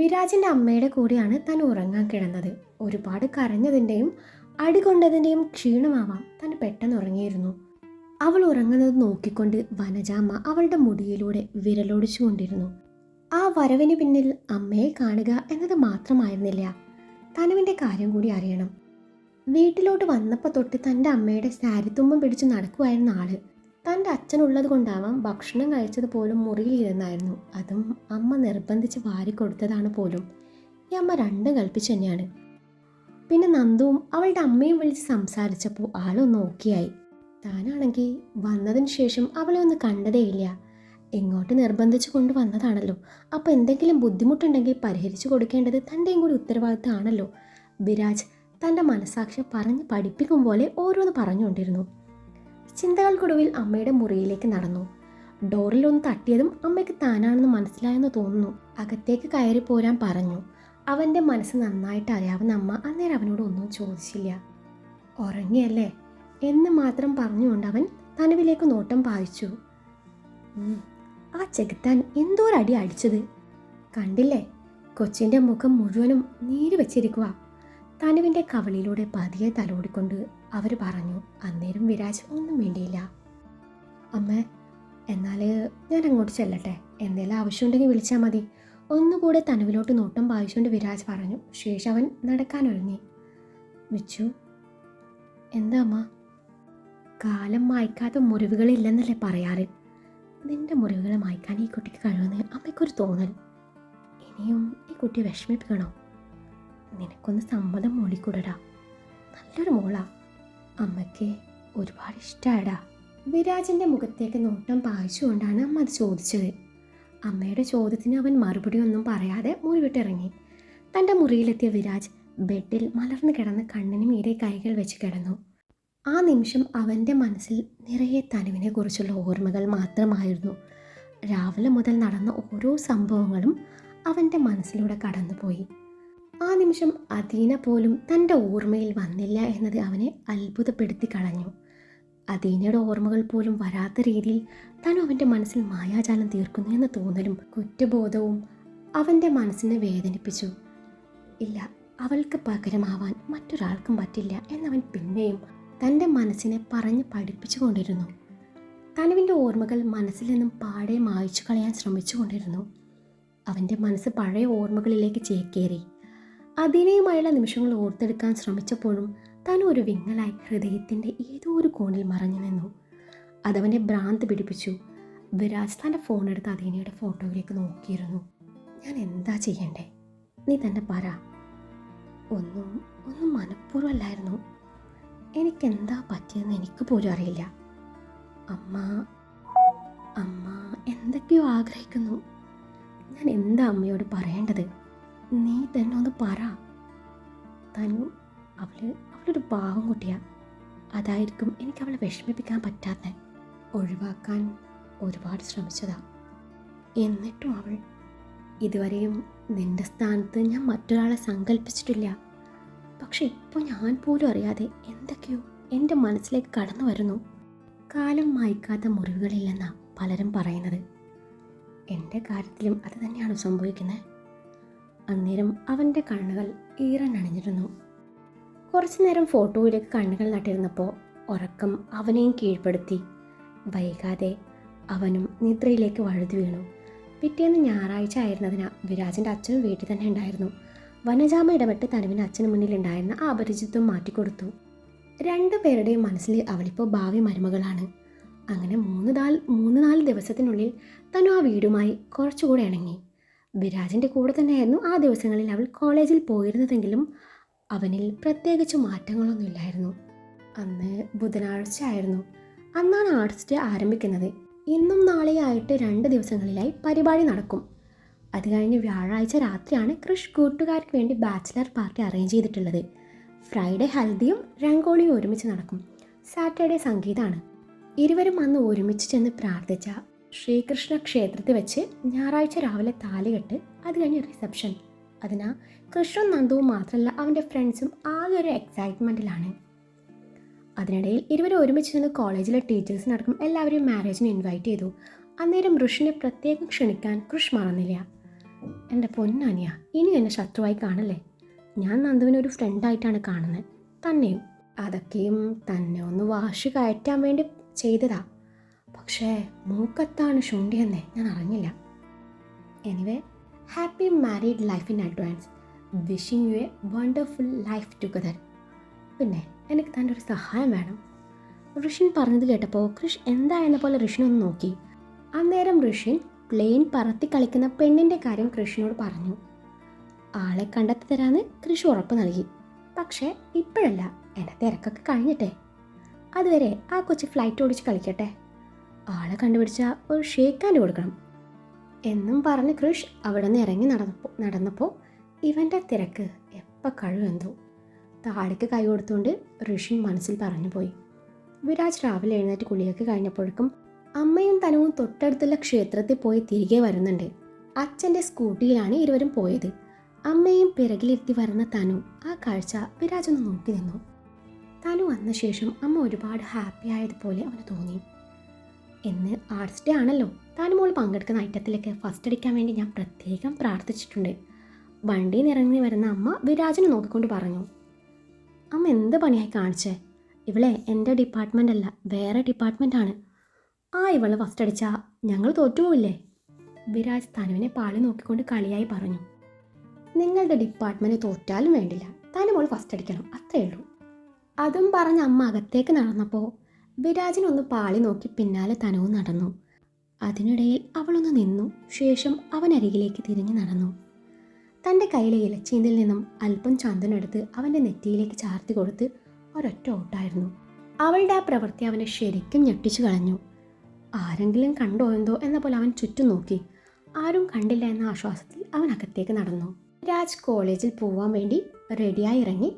വിരാജിൻ്റെ അമ്മയുടെ കൂടെയാണ് താൻ ഉറങ്ങാൻ കിടന്നത്. ഒരുപാട് കരഞ്ഞതിൻ്റെയും അടികൊണ്ടതിൻ്റെയും ക്ഷീണമാവാം താൻ പെട്ടെന്ന് ഉറങ്ങിയിരുന്നു. അവൾ ഉറങ്ങുന്നത് നോക്കിക്കൊണ്ട് വനജാമ്മ അവളുടെ മുടിയിലൂടെ വിരലോടിച്ചുകൊണ്ടിരുന്നു. ആ വരവിന് പിന്നിൽ അമ്മയെ കാണുക എന്നത് മാത്രമായിരുന്നില്ല, തനുവിൻ്റെ കാര്യം കൂടി അറിയണം. വീട്ടിലോട്ട് വന്നപ്പോൾ തൊട്ട് തൻ്റെ അമ്മയുടെ സാരിത്തുമ്പം പിടിച്ച് നടക്കുമായിരുന്ന ആള് തൻ്റെ അച്ഛനുള്ളത് കൊണ്ടാവാം ഭക്ഷണം കഴിച്ചത് പോലും മുറിയിലിരുന്നായിരുന്നു. അതും അമ്മ നിർബന്ധിച്ച് വാരിക്കൊടുത്തതാണ് പോലും. ഈ അമ്മ രണ്ടും കൽപ്പിച്ചു തന്നെയാണ്. പിന്നെ നന്ദുവും അവളുടെ അമ്മയും വിളിച്ച് സംസാരിച്ചപ്പോൾ ആളൊന്ന് ഓക്കെയായി. താനാണെങ്കിൽ വന്നതിന് ശേഷം അവളെ ഒന്ന് കണ്ടതേയില്ല. എങ്ങോട്ട് നിർബന്ധിച്ചു കൊണ്ടുവന്നതാണല്ലോ. അപ്പോൾ എന്തെങ്കിലും ബുദ്ധിമുട്ടുണ്ടെങ്കിൽ പരിഹരിച്ചു കൊടുക്കേണ്ടത് തൻ്റെയും കൂടി ഉത്തരവാദിത്തമാണല്ലോ. വിരാജ് തൻ്റെ മനസാക്ഷി പറഞ്ഞ് പഠിപ്പിക്കും പോലെ ഓരോന്ന് പറഞ്ഞുകൊണ്ടിരുന്നു. ചിന്തകൾക്കൊടുവിൽ അമ്മയുടെ മുറിയിലേക്ക് നടന്നു. ഡോറിലൊന്ന് തട്ടിയതും അമ്മയ്ക്ക് താനാണെന്ന് മനസ്സിലായെന്ന് തോന്നുന്നു. അകത്തേക്ക് കയറി പോരാൻ പറഞ്ഞു. അവൻ്റെ മനസ്സ് നന്നായിട്ട് അറിയാവുന്ന അമ്മ അന്നേരം അവനോട് ഒന്നും ചോദിച്ചില്ല. ഉറങ്ങിയല്ലേ എന്ന് മാത്രം പറഞ്ഞുകൊണ്ട് അവൻ തനുവിലേക്ക് നോട്ടം പായിച്ചു. ആ ചെകുത്താൻ എന്തോരടി അടിച്ചത് കണ്ടില്ലേ? കൊച്ചിൻ്റെ മുഖം മുഴുവനും നീര് വെച്ചിരിക്കുക. തനുവിൻ്റെ കവളിലൂടെ പതിയെ തലോടിക്കൊണ്ട് അവർ പറഞ്ഞു. അന്നേരം വിരാജ് ഒന്നും വേണ്ടിയില്ല. അമ്മ, എന്നാൽ ഞാൻ അങ്ങോട്ട് ചെല്ലട്ടെ, എന്തെങ്കിലും ആവശ്യമുണ്ടെങ്കിൽ വിളിച്ചാൽ മതി. ഒന്നുകൂടെ തനുവിലോട്ട് നോട്ടം പായിച്ചുകൊണ്ട് വിരാജ് പറഞ്ഞു. ശേഷം അവൻ നടക്കാനൊരുങ്ങി. വിച്ചു, എന്താ അമ്മ? കാലം മായ്ക്കാത്ത മുറിവുകളില്ലെന്നല്ലേ പറയാറ്? നിന്റെ മുറിവുകളെ മായ്ക്കാൻ ഈ കുട്ടിക്ക് കഴിയുമെന്ന് അമ്മയ്ക്കൊരു തോന്നൽ. ഇനിയും ഈ കുട്ടിയെ വിഷമിപ്പിക്കണോ? നിനക്കൊന്ന് സമ്മതം മൂളിക്കൂടടാ. നല്ലൊരു മോളാ, അമ്മയ്ക്ക് ഒരുപാട് ഇഷ്ടമായടാ. വിരാജിൻ്റെ മുഖത്തേക്ക് നോട്ടം പായിച്ചുകൊണ്ടാണ് അമ്മ അത് ചോദിച്ചത്. അമ്മയുടെ ചോദ്യത്തിന് അവൻ മറുപടി ഒന്നും പറയാതെ മുറി വിട്ടിറങ്ങി. തൻ്റെ മുറിയിലെത്തിയ വിരാജ് ബെഡിൽ മലർന്നു കിടന്ന് കണ്ണിന് മീതെ കൈകൾ വെച്ച് കിടന്നു. ആ നിമിഷം അവൻ്റെ മനസ്സിൽ നിറയെ തനുവിനെ കുറിച്ചുള്ള ഓർമ്മകൾ മാത്രമായിരുന്നു. രാവിലെ മുതൽ നടന്ന ഓരോ സംഭവങ്ങളും അവൻ്റെ മനസ്സിലൂടെ കടന്നുപോയി. ആ നിമിഷം അദീന പോലും തൻ്റെ ഓർമ്മയിൽ വന്നില്ല എന്നത് അവനെ അത്ഭുതപ്പെടുത്തി കളഞ്ഞു. അദീനയുടെ ഓർമ്മകൾ പോലും വരാത്ത രീതിയിൽ തനു അവൻ്റെ മനസ്സിൽ മായാജാലം തീർക്കുന്നു എന്ന തോന്നലും കുറ്റബോധവും അവൻ്റെ മനസ്സിനെ വേദനിപ്പിച്ചു. ഇല്ല, അവൾക്ക് പകരമാവാൻ മറ്റൊരാൾക്കും പറ്റില്ല എന്നവൻ പിന്നെയും തൻ്റെ മനസ്സിനെ പറഞ്ഞ് പഠിപ്പിച്ചുകൊണ്ടിരുന്നു. തനുവിൻ്റെ ഓർമ്മകൾ മനസ്സിൽ നിന്നും പാടെ മായ്ച്ചു കളയാൻ ശ്രമിച്ചുകൊണ്ടിരുന്നു. അവൻ്റെ മനസ്സ് പഴയ ഓർമ്മകളിലേക്ക് ചേക്കേറി. അതിനെയുമായുള്ള നിമിഷങ്ങൾ ഓർത്തെടുക്കാൻ ശ്രമിച്ചപ്പോഴും തനു ഒരു വിങ്ങലായി ഹൃദയത്തിൻ്റെ ഏതോ ഒരു കോണിൽ മറഞ്ഞു നിന്നു. അതവനെ ഭ്രാന്ത് പിടിപ്പിച്ചു. വിരാജ് തൻ്റെ ഫോണെടുത്ത് അദീനയുടെ ഫോട്ടോയിലേക്ക് നോക്കിയിരുന്നു. ഞാൻ എന്താ ചെയ്യണ്ടേ? നീ തന്നെ പറ. ഒന്നും മനഃപൂർവ്വമല്ലായിരുന്നു. എനിക്കെന്താ പറ്റിയെന്ന് എനിക്ക് പോലും അറിയില്ല. അമ്മ എന്തൊക്കെയോ ആഗ്രഹിക്കുന്നു. ഞാൻ എന്താ അമ്മയോട് പറയേണ്ടത്? നീ തന്നെ ഒന്ന് പറ. തനു അവളൊരു പാവം കുട്ടിയാ. അതായിരിക്കും എനിക്കവളെ വിഷമിപ്പിക്കാൻ പറ്റാത്ത. ഒഴിവാക്കാൻ ഒരുപാട് ശ്രമിച്ചതാ. എന്നിട്ടും അവൾ ഇതുവരെയും നിന്റെ സ്ഥാനത്ത് ഞാൻ മറ്റൊരാളെ സങ്കല്പിച്ചിട്ടില്ല. പക്ഷെ ഇപ്പോൾ ഞാൻ പോലും അറിയാതെ എന്തൊക്കെയോ എൻ്റെ മനസ്സിലേക്ക് കടന്നു വരുന്നു. കാലം മായ്ക്കാത്ത മുറിവുകളില്ലെന്നാ പലരും പറയുന്നത്. എൻ്റെ കാര്യത്തിലും അത് തന്നെയാണ് സംഭവിക്കുന്നത്. അന്നേരം അവൻ്റെ കണ്ണുകൾ ഈറനണിഞ്ഞിരുന്നു. കുറച്ചു നേരം ഫോട്ടോയിലേക്ക് കണ്ണുകൾ നട്ടിരുന്നപ്പോൾ ഉറക്കം അവനെയും കീഴ്പ്പെടുത്തി. വൈകാതെ അവനും നിദ്രയിലേക്ക് വഴുതി വീണു. പിറ്റേന്ന് ഞായറാഴ്ച ആയിരുന്നതിനാൽ വിരാജിൻ്റെ അച്ഛനും വീട്ടിൽ തന്നെ ഉണ്ടായിരുന്നു. വനജാമ ഇടപെട്ട് തനുവിന് അച്ഛന് മുന്നിലുണ്ടായിരുന്ന ആ അപരിചിത്വം മാറ്റിക്കൊടുത്തു. രണ്ടുപേരുടെയും മനസ്സിൽ അവളിപ്പോൾ ഭാവി മരുമകളാണ്. അങ്ങനെ മൂന്ന് നാല് ദിവസത്തിനുള്ളിൽ തനു ആ വീടുമായി കുറച്ചുകൂടെ ഇണങ്ങി. വിരാജിൻ്റെ കൂടെ തന്നെയായിരുന്നു ആ ദിവസങ്ങളിൽ അവൾ കോളേജിൽ പോയിരുന്നതെങ്കിലും അവനിൽ പ്രത്യേകിച്ച് മാറ്റങ്ങളൊന്നുമില്ലായിരുന്നു. അന്ന് ബുധനാഴ്ച ആയിരുന്നു. അന്നാണ് ആർട്സ് ഡേ ആരംഭിക്കുന്നത്. ഇന്നും നാളെയായിട്ട് 2 ദിവസങ്ങളിലായി പരിപാടി നടക്കും. അത് കഴിഞ്ഞ് വ്യാഴാഴ്ച രാത്രിയാണ് കൃഷ് കൂട്ടുകാർക്ക് വേണ്ടി ബാച്ചിലർ പാർട്ടി അറേഞ്ച് ചെയ്തിട്ടുള്ളത്. ഫ്രൈഡേ ഹൽദിയും രംഗോളിയും ഒരുമിച്ച് നടക്കും. സാറ്റർഡേ സംഗീതമാണ്. ഇരുവരും അന്ന് ഒരുമിച്ച് ചെന്ന് പ്രാർത്ഥിച്ച ശ്രീകൃഷ്ണ ക്ഷേത്രത്തിൽ വെച്ച് ഞായറാഴ്ച രാവിലെ താലികെട്ട്, അത് കഴിഞ്ഞ് റിസപ്ഷൻ. അതിനാൽ കൃഷ്ണൻ നന്ദുവും മാത്രമല്ല അവൻ്റെ ഫ്രണ്ട്സും ആകെ ഒരു എക്സൈറ്റ്മെൻറ്റിലാണ്. അതിനിടയിൽ ഇരുവരും ഒരുമിച്ച് ചെന്ന് കോളേജിലെ ടീച്ചേഴ്സിനടക്കം എല്ലാവരെയും മാരേജിന് ഇൻവൈറ്റ് ചെയ്തു. അന്നേരം ഋഷിനെ പ്രത്യേകം ക്ഷണിക്കാൻ കൃഷ് മറന്നില്ല. എൻ്റെ പൊന്നനിയ, ഇനി എന്നെ ശത്രുവായി കാണല്ലേ. ഞാൻ നന്ദുവിനെ ഒരു ഫ്രണ്ടായിട്ടാണ് കാണുന്നത്. തന്നെയും അതൊക്കെയും തന്നെ ഒന്ന് വാശി കയറ്റാൻ വേണ്ടി ചെയ്തതാ. പക്ഷേ മൂക്കത്താണ് ശുണ്ടിയെന്നേ ഞാൻ അറിഞ്ഞില്ല. Anyway, happy married life in advance. Wishing you A wonderful life together. പിന്നെ എനിക്ക് തൻ്റെ ഒരു സഹായം വേണം. ഋഷിൻ പറഞ്ഞത് കേട്ടപ്പോൾ കൃഷ് എന്തായെന്ന പോലെ ഋഷിനൊന്ന് നോക്കി. അന്നേരം ഋഷിൻ പ്ലെയിൻ പറത്തി കളിക്കുന്ന പെണ്ണിൻ്റെ കാര്യം കൃഷിനോട് പറഞ്ഞു. ആളെ കണ്ടെത്തി തരാമെന്ന് കൃഷി ഉറപ്പ് നൽകി. പക്ഷേ ഇപ്പോഴല്ല, എൻ്റെ തിരക്കൊക്കെ കഴിഞ്ഞിട്ടെ. അതുവരെ ആ കൊച്ചി ഫ്ലൈറ്റ് ഓടിച്ച് കളിക്കട്ടെ. ആളെ കണ്ടുപിടിച്ചാൽ ഒരു ഷേക്ക് ഹാൻഡ് കൊടുക്കണം എന്നും പറഞ്ഞ് കൃഷ് അവിടെ നിന്ന് ഇറങ്ങി നടന്നപ്പോൾ ഇവൻ്റെ തിരക്ക് എപ്പോൾ കഴിവെന്തോ. താടിക്ക് കൈ കൊടുത്തുകൊണ്ട് ഋഷിൻ മനസ്സിൽ പറഞ്ഞു പോയി. വിരാജ് രാവിലെ എഴുന്നേറ്റ് കുളിയൊക്കെ കഴിഞ്ഞപ്പോഴേക്കും അമ്മയും തനവും തൊട്ടടുത്തുള്ള ക്ഷേത്രത്തിൽ പോയി തിരികെ വരുന്നുണ്ട്. അച്ഛൻ്റെ സ്കൂട്ടിയിലാണ് ഇരുവരും പോയത്. അമ്മയും പിറകിലിരുത്തി വരുന്ന തനു ആ കാഴ്ച വിരാജ് ഒന്ന് നോക്കി നിന്നു. തനു വന്ന ശേഷം അമ്മ ഒരുപാട് ഹാപ്പി ആയതുപോലെ അവന് തോന്നി. ഇന്ന് ആർട്സ് ഡേ ആണല്ലോ. തനുമോൾ പങ്കെടുക്കുന്ന ഐറ്റത്തിലേക്ക് ഫസ്റ്റ് അടിക്കാൻ വേണ്ടി ഞാൻ പ്രത്യേകം പ്രാർത്ഥിച്ചിട്ടുണ്ട്. വണ്ടിയിൽ നിന്ന് ഇറങ്ങി വരുന്ന അമ്മ വിരാജിനെ നോക്കിക്കൊണ്ട് പറഞ്ഞു. അമ്മ എന്ത് പണിയായി കാണിച്ചേ? ഇവളെ എൻ്റെ ഡിപ്പാർട്ട്മെൻ്റ് അല്ല, വേറെ ഡിപ്പാർട്ട്മെൻറ്റാണ്. ഇവള് ഫസ്റ്റ് അടിച്ചാൽ ഞങ്ങൾ തോറ്റുപോവില്ലേ? വിരാജ് തനുവിനെ പാളി നോക്കിക്കൊണ്ട് കളിയായി പറഞ്ഞു. നിങ്ങളുടെ ഡിപ്പാർട്ട്മെൻറ്റ് തോറ്റാലും വേണ്ടില്ല, തനുമോൾ ഫസ്റ്റ് അടിക്കണം, അത്രേ ഉള്ളൂ. അതും പറഞ്ഞ് അമ്മ അകത്തേക്ക് നടന്നപ്പോൾ വിരാജിനൊന്ന് പാളി നോക്കി പിന്നാലെ തനുവും നടന്നു. അതിനിടയിൽ അവളൊന്ന് നിന്നു. ശേഷം അവനരികിലേക്ക് തിരിഞ്ഞു നടന്നു. തൻ്റെ കയ്യിലെ ഇലച്ചീന്തിൽ നിന്നും അല്പം ചന്ദനെടുത്ത് അവൻ്റെ നെറ്റിയിലേക്ക് ചാർത്തി കൊടുത്ത് ഒരൊറ്റ ഓട്ടായിരുന്നു. അവളുടെ ആ പ്രവൃത്തി അവനെ ശരിക്കും ഞെട്ടിച്ചു കളഞ്ഞു. ആരെങ്കിലും കണ്ടോ എന്തോ എന്ന പോലെ അവൻ ചുറ്റും നോക്കി. ആരും കണ്ടില്ല എന്ന ആശ്വാസത്തിൽ അവൻ അകത്തേക്ക് നടന്നു. രാജ് കോളേജിൽ പോവാൻ വേണ്ടി റെഡിയായി ഇറങ്ങി.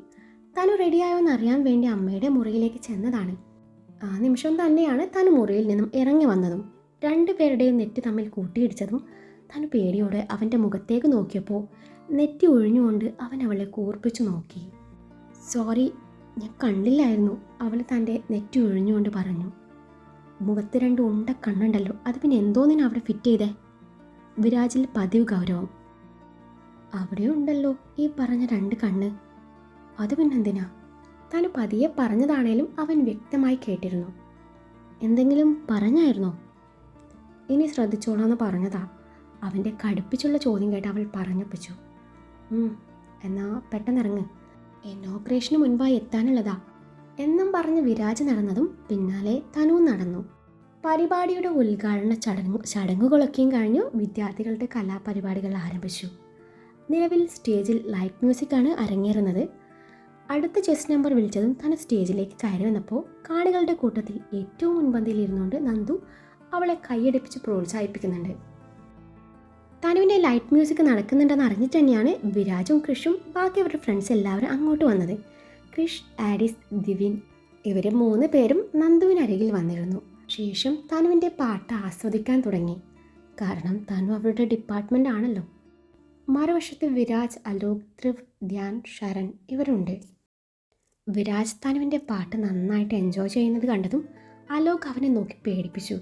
തനു റെഡിയായോ എന്നറിയാൻ വേണ്ടി അമ്മയുടെ മുറിയിലേക്ക് ചെന്നതാണ്. ആ നിമിഷം തന്നെയാണ് തനു മുറിയിൽ നിന്നും ഇറങ്ങി വന്നതും. രണ്ടുപേരുടെയും നെറ്റ് തമ്മിൽ കൂട്ടിയിടിച്ചതും തനു പേടിയോടെ അവൻ്റെ മുഖത്തേക്ക് നോക്കിയപ്പോൾ നെറ്റി ഒഴിഞ്ഞുകൊണ്ട് അവൻ അവളെ കൂർപ്പിച്ചു നോക്കി. സോറി, ഞാൻ കണ്ടില്ലായിരുന്നു, അവൾ തൻ്റെ നെറ്റി ഒഴിഞ്ഞുകൊണ്ട് പറഞ്ഞു. മുഖത്ത് 2 ഉണ്ട കണ്ണുണ്ടല്ലോ, അത് പിന്നെ എന്തോന്നിനാ അവിടെ ഫിറ്റ് ചെയ്തേ? വിരാജിൽ പതിവ് ഗൗരവം. അവിടെ ഉണ്ടല്ലോ ഈ പറഞ്ഞ 2 കണ്ണ്, അത് പിന്നെന്തിനാ? താൻ പതിയെ പറഞ്ഞതാണേലും അവൻ വ്യക്തമായി കേട്ടിരുന്നു. എന്തെങ്കിലും പറഞ്ഞായിരുന്നോ? ഇനി ശ്രദ്ധിച്ചോളാന്ന് പറഞ്ഞതാ. അവൻ്റെ കടുപ്പിച്ചുള്ള ചോദ്യം കേട്ട് അവൾ പറഞ്ഞപ്പിച്ചു. എന്നാ പെട്ടെന്നിറങ്ങ്, ഇനോഗ്രേഷന് മുൻപായി എത്താനുള്ളതാ എന്നും പറഞ്ഞ് വിരാജ് നടന്നതും പിന്നാലെ തനുവും നടന്നു. പരിപാടിയുടെ ഉദ്ഘാടന ചടങ്ങുകളൊക്കെയും കഴിഞ്ഞു. വിദ്യാർത്ഥികളുടെ കലാപരിപാടികൾ ആരംഭിച്ചു. നിലവിൽ സ്റ്റേജിൽ ലൈറ്റ് മ്യൂസിക്കാണ് അരങ്ങേറുന്നത്. അടുത്ത ചെസ് നമ്പർ വിളിച്ചതും തന് സ്റ്റേജിലേക്ക് കയറി വന്നപ്പോൾ കാണികളുടെ കൂട്ടത്തിൽ ഏറ്റവും മുൻപന്തിയിൽ ഇരുന്നുകൊണ്ട് നന്ദു അവളെ കൈയടിപ്പിച്ച് പ്രോത്സാഹിപ്പിക്കുന്നുണ്ട്. തനുവിൻ്റെ ലൈറ്റ് മ്യൂസിക് നടക്കുന്നുണ്ടെന്ന് അറിഞ്ഞിട്ട് തന്നെയാണ് വിരാജും കൃഷും ബാക്കി അവരുടെ ഫ്രണ്ട്സ് എല്ലാവരും അങ്ങോട്ട് വന്നത്. കൃഷ്, ആഡിസ്, ദിവിൻ ഇവർ 3 പേരും നന്ദുവിനരികിൽ വന്നിരുന്നു. ശേഷം തനുവിൻ്റെ പാട്ട് ആസ്വദിക്കാൻ തുടങ്ങി. കാരണം തനു അവരുടെ ഡിപ്പാർട്ട്മെൻ്റ് ആണല്ലോ. മറുവശത്ത് വിരാജ്, അലോക്, ധ്രുവ്, ധ്യാൻ, ശരൺ ഇവരുണ്ട്. വിരാജ് തനുവിൻ്റെ പാട്ട് നന്നായിട്ട് എൻജോയ് ചെയ്യുന്നത് കണ്ടതും അലോക് അവനെ നോക്കി പേടിപ്പിച്ചു.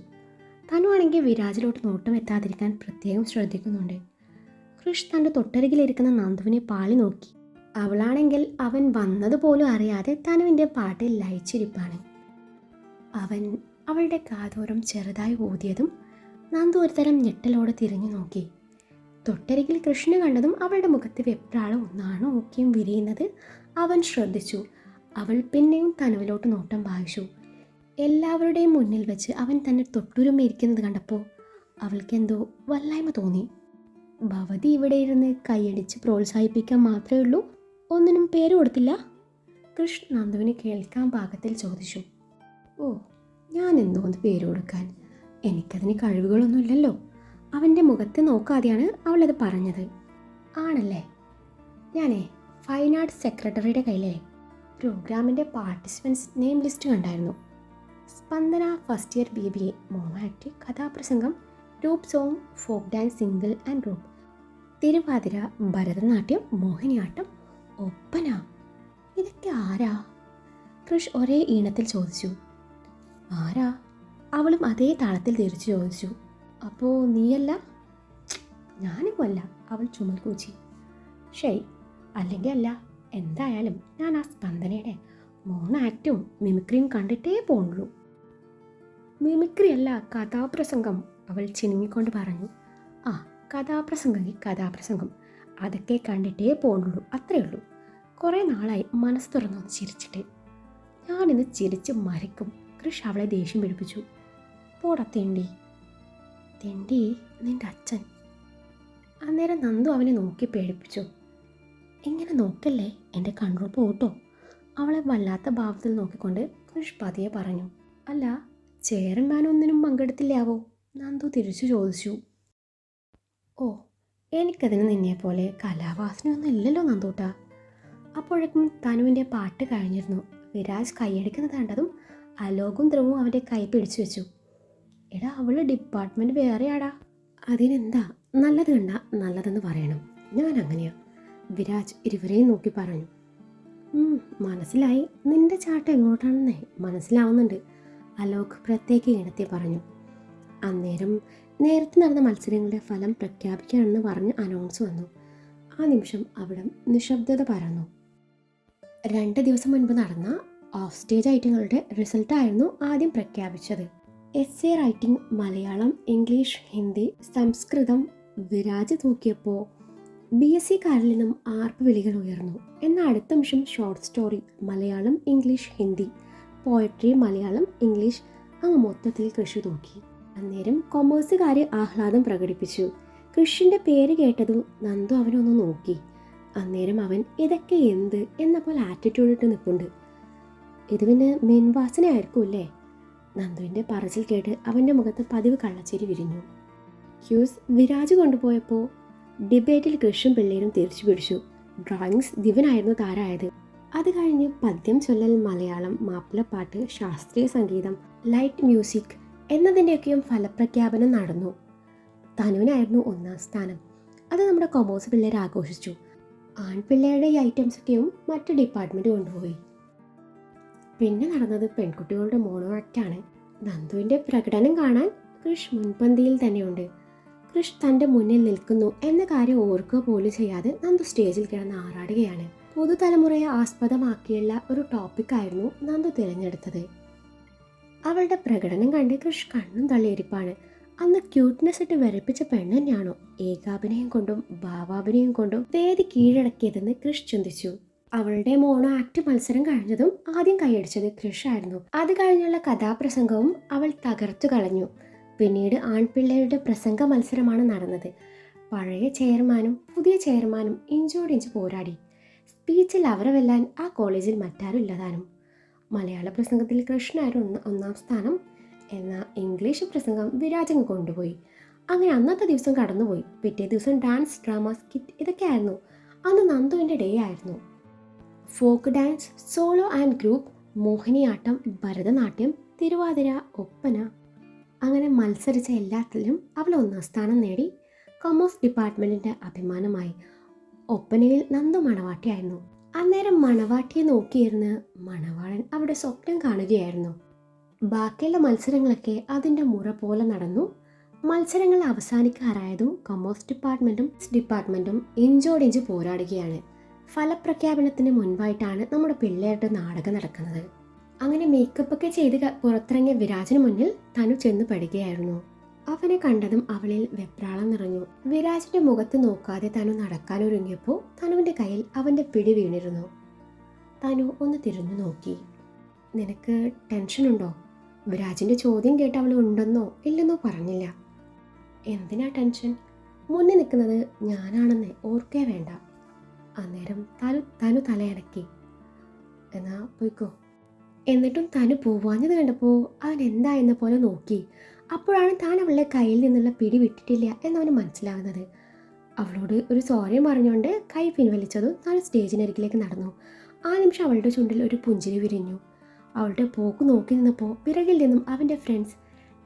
തനു ആണെങ്കിൽ വിരാജിലോട്ട് നോട്ടം എത്താതിരിക്കാൻ പ്രത്യേകം ശ്രദ്ധിക്കുന്നുണ്ട്. കൃഷ് തൻ്റെ തൊട്ടരികിലിരിക്കുന്ന നന്ദുവിനെ പാളി നോക്കി. അവളാണെങ്കിൽ അവൻ വന്നതുപോലും അറിയാതെ തനുവിൻ്റെ പാട്ടിൽ ലയിച്ചിരിപ്പാണ്. അവൻ അവളുടെ കാതോരം ചെറുതായി ഊതിയതും നന്ദു ഒരുതരം ഞെട്ടലോടെ തിരിഞ്ഞു നോക്കി. തൊട്ടരികിൽ കൃഷ്ണ കണ്ടതും അവളുടെ മുഖത്ത് വെപ്രാളം ഒന്നാണ് ഓക്കിയും വിരിയുന്നത് അവൻ ശ്രദ്ധിച്ചു. അവൾ പിന്നെയും തനുവിലോട്ട് നോട്ടം പായിച്ചു. എല്ലാവരുടെയും മുന്നിൽ വെച്ച് അവൻ തന്നെ തൊട്ടുരുമ്മിരിക്കുന്നത് കണ്ടപ്പോൾ അവൾക്കെന്തോ വല്ലായ്മ തോന്നി. ഭവതി ഇവിടെ ഇരുന്ന് കൈയടിച്ച് പ്രോത്സാഹിപ്പിക്കാൻ മാത്രമേ ഉള്ളൂ, ഒന്നിനും പേര് കൊടുത്തില്ല? കൃഷ്ണ നന്ദുവിന് കേൾക്കാൻ പാകത്തിൽ ചോദിച്ചു. ഓ, ഞാൻ എന്തോന്ന് പേര് കൊടുക്കാൻ, എനിക്കതിന് കഴിവുകളൊന്നുമില്ലല്ലോ. അവൻ്റെ മുഖത്ത് നോക്കാതെയാണ് അവളത് പറഞ്ഞത്. ആണല്ലേ, ഞാനേ ഫൈൻ ആർട്സ് സെക്രട്ടറിയുടെ കയ്യിലെ പ്രോഗ്രാമിൻ്റെ പാർട്ടിസിപ്പൻസ് നെയിം ലിസ്റ്റ് കണ്ടായിരുന്നു. Spandana first year BBA, mono act, Kathaprasangam, group song, folk dance, single and group, Thiruvathira, Bharatanatyam, Mohiniyattam, Oppana. ഇതൊക്കെ ആരാ? കൃഷ് ഒരേ ഈണത്തിൽ ചോദിച്ചു. ആരാ? അവളും അതേ താളത്തിൽ തിരിച്ചു ചോദിച്ചു. അപ്പോൾ നീയല്ല? ഞാനും അല്ല, അവൾ ചുമൽ കൂച്ചി. ശരി, അല്ലെങ്കിൽ അല്ല, എന്തായാലും ഞാൻ ആ സ്പന്ദനയുടെ മോണ ആക്റ്റും മിമിക്രിയും കണ്ടിട്ടേ പോണുള്ളൂ. മിമിക്രി അല്ല, കഥാപ്രസംഗം, അവൾ ചിനുങ്ങിക്കൊണ്ട് പറഞ്ഞു. ആ, കഥാപ്രസംഗം, അതൊക്കെ കണ്ടിട്ടേ പോണുള്ളൂ, അത്രേ ഉള്ളൂ. കുറേ നാളായി മനസ്സ് തുറന്നൊന്ന് ചിരിച്ചിട്ട്. ഞാനിന്ന് ചിരിച്ച് മരിക്കും. കൃഷ് അവളെ ദേഷ്യം പിടിപ്പിച്ചു. പോടാ തെണ്ടി. തെണ്ടി നിന്റെ അച്ഛൻ. അന്നേരം നന്ദു അവനെ നോക്കി പേടിപ്പിച്ചു. ഇങ്ങനെ നോക്കല്ലേ, എൻ്റെ കൺട്രോൾ പോട്ടോ. അവളെ വല്ലാത്ത ഭാവത്തിൽ നോക്കിക്കൊണ്ട് കൃഷ് പതിയെ പറഞ്ഞു. അല്ല, ചെയർമാൻ ഒന്നിനും പങ്കെടുത്തില്ലാവോ? നന്ദു തിരിച്ചു ചോദിച്ചു. ഓ, എനിക്കതിന് നിന്നെപ്പോലെ കലാവാസനയൊന്നും ഇല്ലല്ലോ നന്ദൂട്ടാ. അപ്പോഴേക്കും തനുവിൻ്റെ പാട്ട് കഴിഞ്ഞിരുന്നു. വിരാജ് കൈയടിക്കുന്നത് കണ്ടതും അലോകും ധ്രുവും അവൻ്റെ കൈ പിടിച്ചു വെച്ചു. എടാ, അവള് ഡിപ്പാർട്ട്മെൻറ്റ് വേറെയാടാ. അതിനെന്താ, നല്ലത് കണ്ട നല്ലതെന്ന് പറയണം. ഞാൻ അങ്ങനെയാ, വിരാജ് ഇരുവരെയും നോക്കി പറഞ്ഞു. മനസ്സിലായി, നിന്റെ ചാട്ടം എങ്ങോട്ടാണെന്നേ മനസ്സിലാവുന്നുണ്ട്, അലോക് പ്രത്യേക ഇനത്തെ പറഞ്ഞു. അന്നേരം നേരത്തെ നടന്ന മത്സരങ്ങളുടെ ഫലം പ്രഖ്യാപിക്കാനെന്ന് പറഞ്ഞ് അനൗൺസ് വന്നു. ആ നിമിഷം അവിടെ നിശബ്ദത പരന്നു. 2 ദിവസം മുൻപ് നടന്ന ഓഫ് സ്റ്റേജ് ഐറ്റങ്ങളുടെ റിസൾട്ടായിരുന്നു ആദ്യം പ്രഖ്യാപിച്ചത്. Essay writing Malayalam, English, Hindi, Samskritam Viraj തൂക്കിയപ്പോൾ BSc കാരിൽ നിന്നും ആർപ്പ് വിളികൾ ഉയർന്നു. എന്നാൽ അടുത്ത നിമിഷം short story Malayalam, English, Hindi, poetry Malayalam, English, അങ്ങ് മൊത്തത്തിൽ കൃഷി തൂക്കി. അന്നേരം കൊമേഴ്സുകാർ ആഹ്ലാദം പ്രകടിപ്പിച്ചു. കൃഷിൻ്റെ പേര് കേട്ടതും നന്ദു അവനൊന്ന് നോക്കി. അന്നേരം അവൻ ഇതൊക്കെ എന്ത് എന്ന പോലെ ആറ്റിറ്റ്യൂഡ് ഇട്ട് നിൽപ്പുണ്ട്. ഇത് പിന്നെ മെൻവാസന ആയിരിക്കുമല്ലേ? നന്ദുവിൻ്റെ പറച്ചിൽ കേട്ട് അവൻ്റെ മുഖത്ത് പതിവ് കള്ളച്ചിരി വിരിഞ്ഞു. ഹ്യൂസ് വിരാജ് കൊണ്ടുപോയപ്പോൾ ഡിബേറ്റിൽ കൃഷിയും പിള്ളേരും തിരിച്ചു പിടിച്ചു. ഡ്രോയിങ്സ് ദിവനായിരുന്നു താരമായത്. അത് കഴിഞ്ഞ് പദ്യം ചൊല്ലൽ, മലയാളം, മാപ്പിളപ്പാട്ട്, ശാസ്ത്രീയ സംഗീതം, ലൈറ്റ് മ്യൂസിക് എന്നതിൻ്റെയൊക്കെയും ഫലപ്രഖ്യാപനം നടന്നു. തനുവിനായിരുന്നു 1ാം സ്ഥാനം. അത് നമ്മുടെ കൊമേഴ്സ് പിള്ളേർ ആഘോഷിച്ചു. ആൺപിള്ളേരുടെ ഈ ഐറ്റംസൊക്കെയും മറ്റ് ഡിപ്പാർട്ട്മെൻറ്റ് കൊണ്ടുപോയി. പിന്നെ നടന്നത് പെൺകുട്ടികളുടെ മോണോ ആക്റ്റാണ്. നന്ദുവിൻ്റെ പ്രകടനം കാണാൻ കൃഷ് മുൻപന്തിയിൽ തന്നെയുണ്ട്. കൃഷ് തൻ്റെ മുന്നിൽ നിൽക്കുന്നു എന്ന കാര്യം ഓർക്കുക പോലും ചെയ്യാതെ നന്ദു സ്റ്റേജിൽ കിടന്ന് ആറാടുകയാണ്. പുതുതലമുറയെ ആസ്പദമാക്കിയുള്ള ഒരു ടോപ്പിക്കായിരുന്നു നന്ദു തിരഞ്ഞെടുത്തത്. അവളുടെ പ്രകടനം കണ്ട് കൃഷ് കണ്ണും തള്ളിയിരിപ്പാണ്. അന്ന് ക്യൂട്ട്നെസ് ഇട്ട് വെറുപ്പിച്ച പെണ്ണ് തന്നെയാണോ ഏകാഭിനയം കൊണ്ടും ഭാവാഭിനയം കൊണ്ടും വേദി കീഴടക്കിയതെന്ന് കൃഷ് ചിന്തിച്ചു. അവളുടെ മോണോ ആക്ട് മത്സരം കഴിഞ്ഞതും ആദ്യം കൈയടിച്ചത് കൃഷ് ആയിരുന്നു. അത് കഴിഞ്ഞുള്ള കഥാപ്രസംഗവും അവൾ തകർത്തു കളഞ്ഞു. പിന്നീട് ആൺപിള്ളേരുടെ പ്രസംഗ മത്സരമാണ് നടന്നത്. പഴയ ചെയർമാനും പുതിയ ചെയർമാനും ഇഞ്ചോടിഞ്ച് പോരാടി. സ്പീച്ചിൽ അവരെ വെല്ലാൻ ആ കോളേജിൽ മറ്റാരും ഇല്ലതാനും. മലയാള പ്രസംഗത്തിൽ കൃഷ്ണായിരുന്നു 1ാം സ്ഥാനം. എന്നാൽ ഇംഗ്ലീഷ് പ്രസംഗം വിരാജങ്ങ് കൊണ്ടുപോയി. അങ്ങനെ അന്നത്തെ ദിവസം കടന്നുപോയി. പിറ്റേ ദിവസം ഡാൻസ്, ഡ്രാമ, സ്കിറ്റ് ഇതൊക്കെയായിരുന്നു. അന്ന് നന്ദുവിൻ്റെ ഡേ ആയിരുന്നു. Folk dance, solo and group, Mohiniyattam, Bharatanatyam, Thiruvathira, Oppana, അങ്ങനെ മത്സരിച്ച എല്ലാത്തിലും അവൾ 1ാം സ്ഥാനം നേടി. കൊമേഴ്സ് ഡിപ്പാർട്ട്മെൻറ്റിൻ്റെ അഭിമാനമായി. ഒപ്പനയിൽ നന്ദു മണവാട്ടിയായിരുന്നു. അന്നേരം മണവാട്ടിയെ നോക്കിയിരുന്ന് മണവാളൻ അവിടെ സ്വപ്നം കാണുകയായിരുന്നു. ബാക്കിയുള്ള മത്സരങ്ങളൊക്കെ അതിൻ്റെ മുറ പോലെ നടന്നു. മത്സരങ്ങൾ അവസാനിക്കാറായതും കൊമേഴ്സ് ഡിപ്പാർട്ട്മെൻറ്റും ഇഞ്ചോടിഞ്ച് പോരാടുകയാണ്. ഫലപ്രഖ്യാപനത്തിന് മുൻപായിട്ടാണ് നമ്മുടെ പിള്ളേരുടെ നാടകം നടക്കുന്നത്. അങ്ങനെ മേക്കപ്പൊക്കെ ചെയ്ത് പുറത്തിറങ്ങിയ വിരാജിന് മുന്നിൽ തനു ചെന്ന് പെടുകയായിരുന്നു. അവനെ കണ്ടതും അവളിൽ വെപ്രാളം നിറഞ്ഞു. വിരാജിന്റെ മുഖത്ത് നോക്കാതെ തനു നടക്കാനൊരുങ്ങിയപ്പോൾ തനുവിൻ്റെ കയ്യിൽ അവൻ്റെ പിടി വീണിരുന്നു. തനു ഒന്ന് തിരിഞ്ഞു നോക്കി. നിനക്ക് ടെൻഷനുണ്ടോ? വിരാജിന്റെ ചോദ്യം കേട്ട് അവൾ ഉണ്ടെന്നോ ഇല്ലെന്നോ പറഞ്ഞില്ല. എന്തിനാ ടെൻഷൻ? മുന്നിൽ നിൽക്കുന്നത് ഞാനാണെന്ന് ഓർക്കേ വേണ്ട. അന്നേരം തനു തലയണക്കി. എന്നാ പോയിക്കോ. എന്നിട്ടും തനു പോവാഞ്ഞത് കണ്ടപ്പോൾ അവൻ എന്താ എന്ന പോലെ നോക്കി. അപ്പോഴാണ് താൻ അവളുടെ കയ്യിൽ നിന്നുള്ള പിടി വിട്ടിട്ടില്ല എന്നവന് മനസ്സിലാകുന്നത്. അവളോട് ഒരു സോറി പറഞ്ഞുകൊണ്ട് കൈ പിൻവലിച്ചതും താൻ സ്റ്റേജിനരികിലേക്ക് നടന്നു. ആ നിമിഷം അവളുടെ ചുണ്ടിൽ ഒരു പുഞ്ചിരി വിരിഞ്ഞു. അവളുടെ പോക്ക് നോക്കി നിന്നപ്പോൾ പിറകിൽ നിന്നും അവൻ്റെ ഫ്രണ്ട്സ്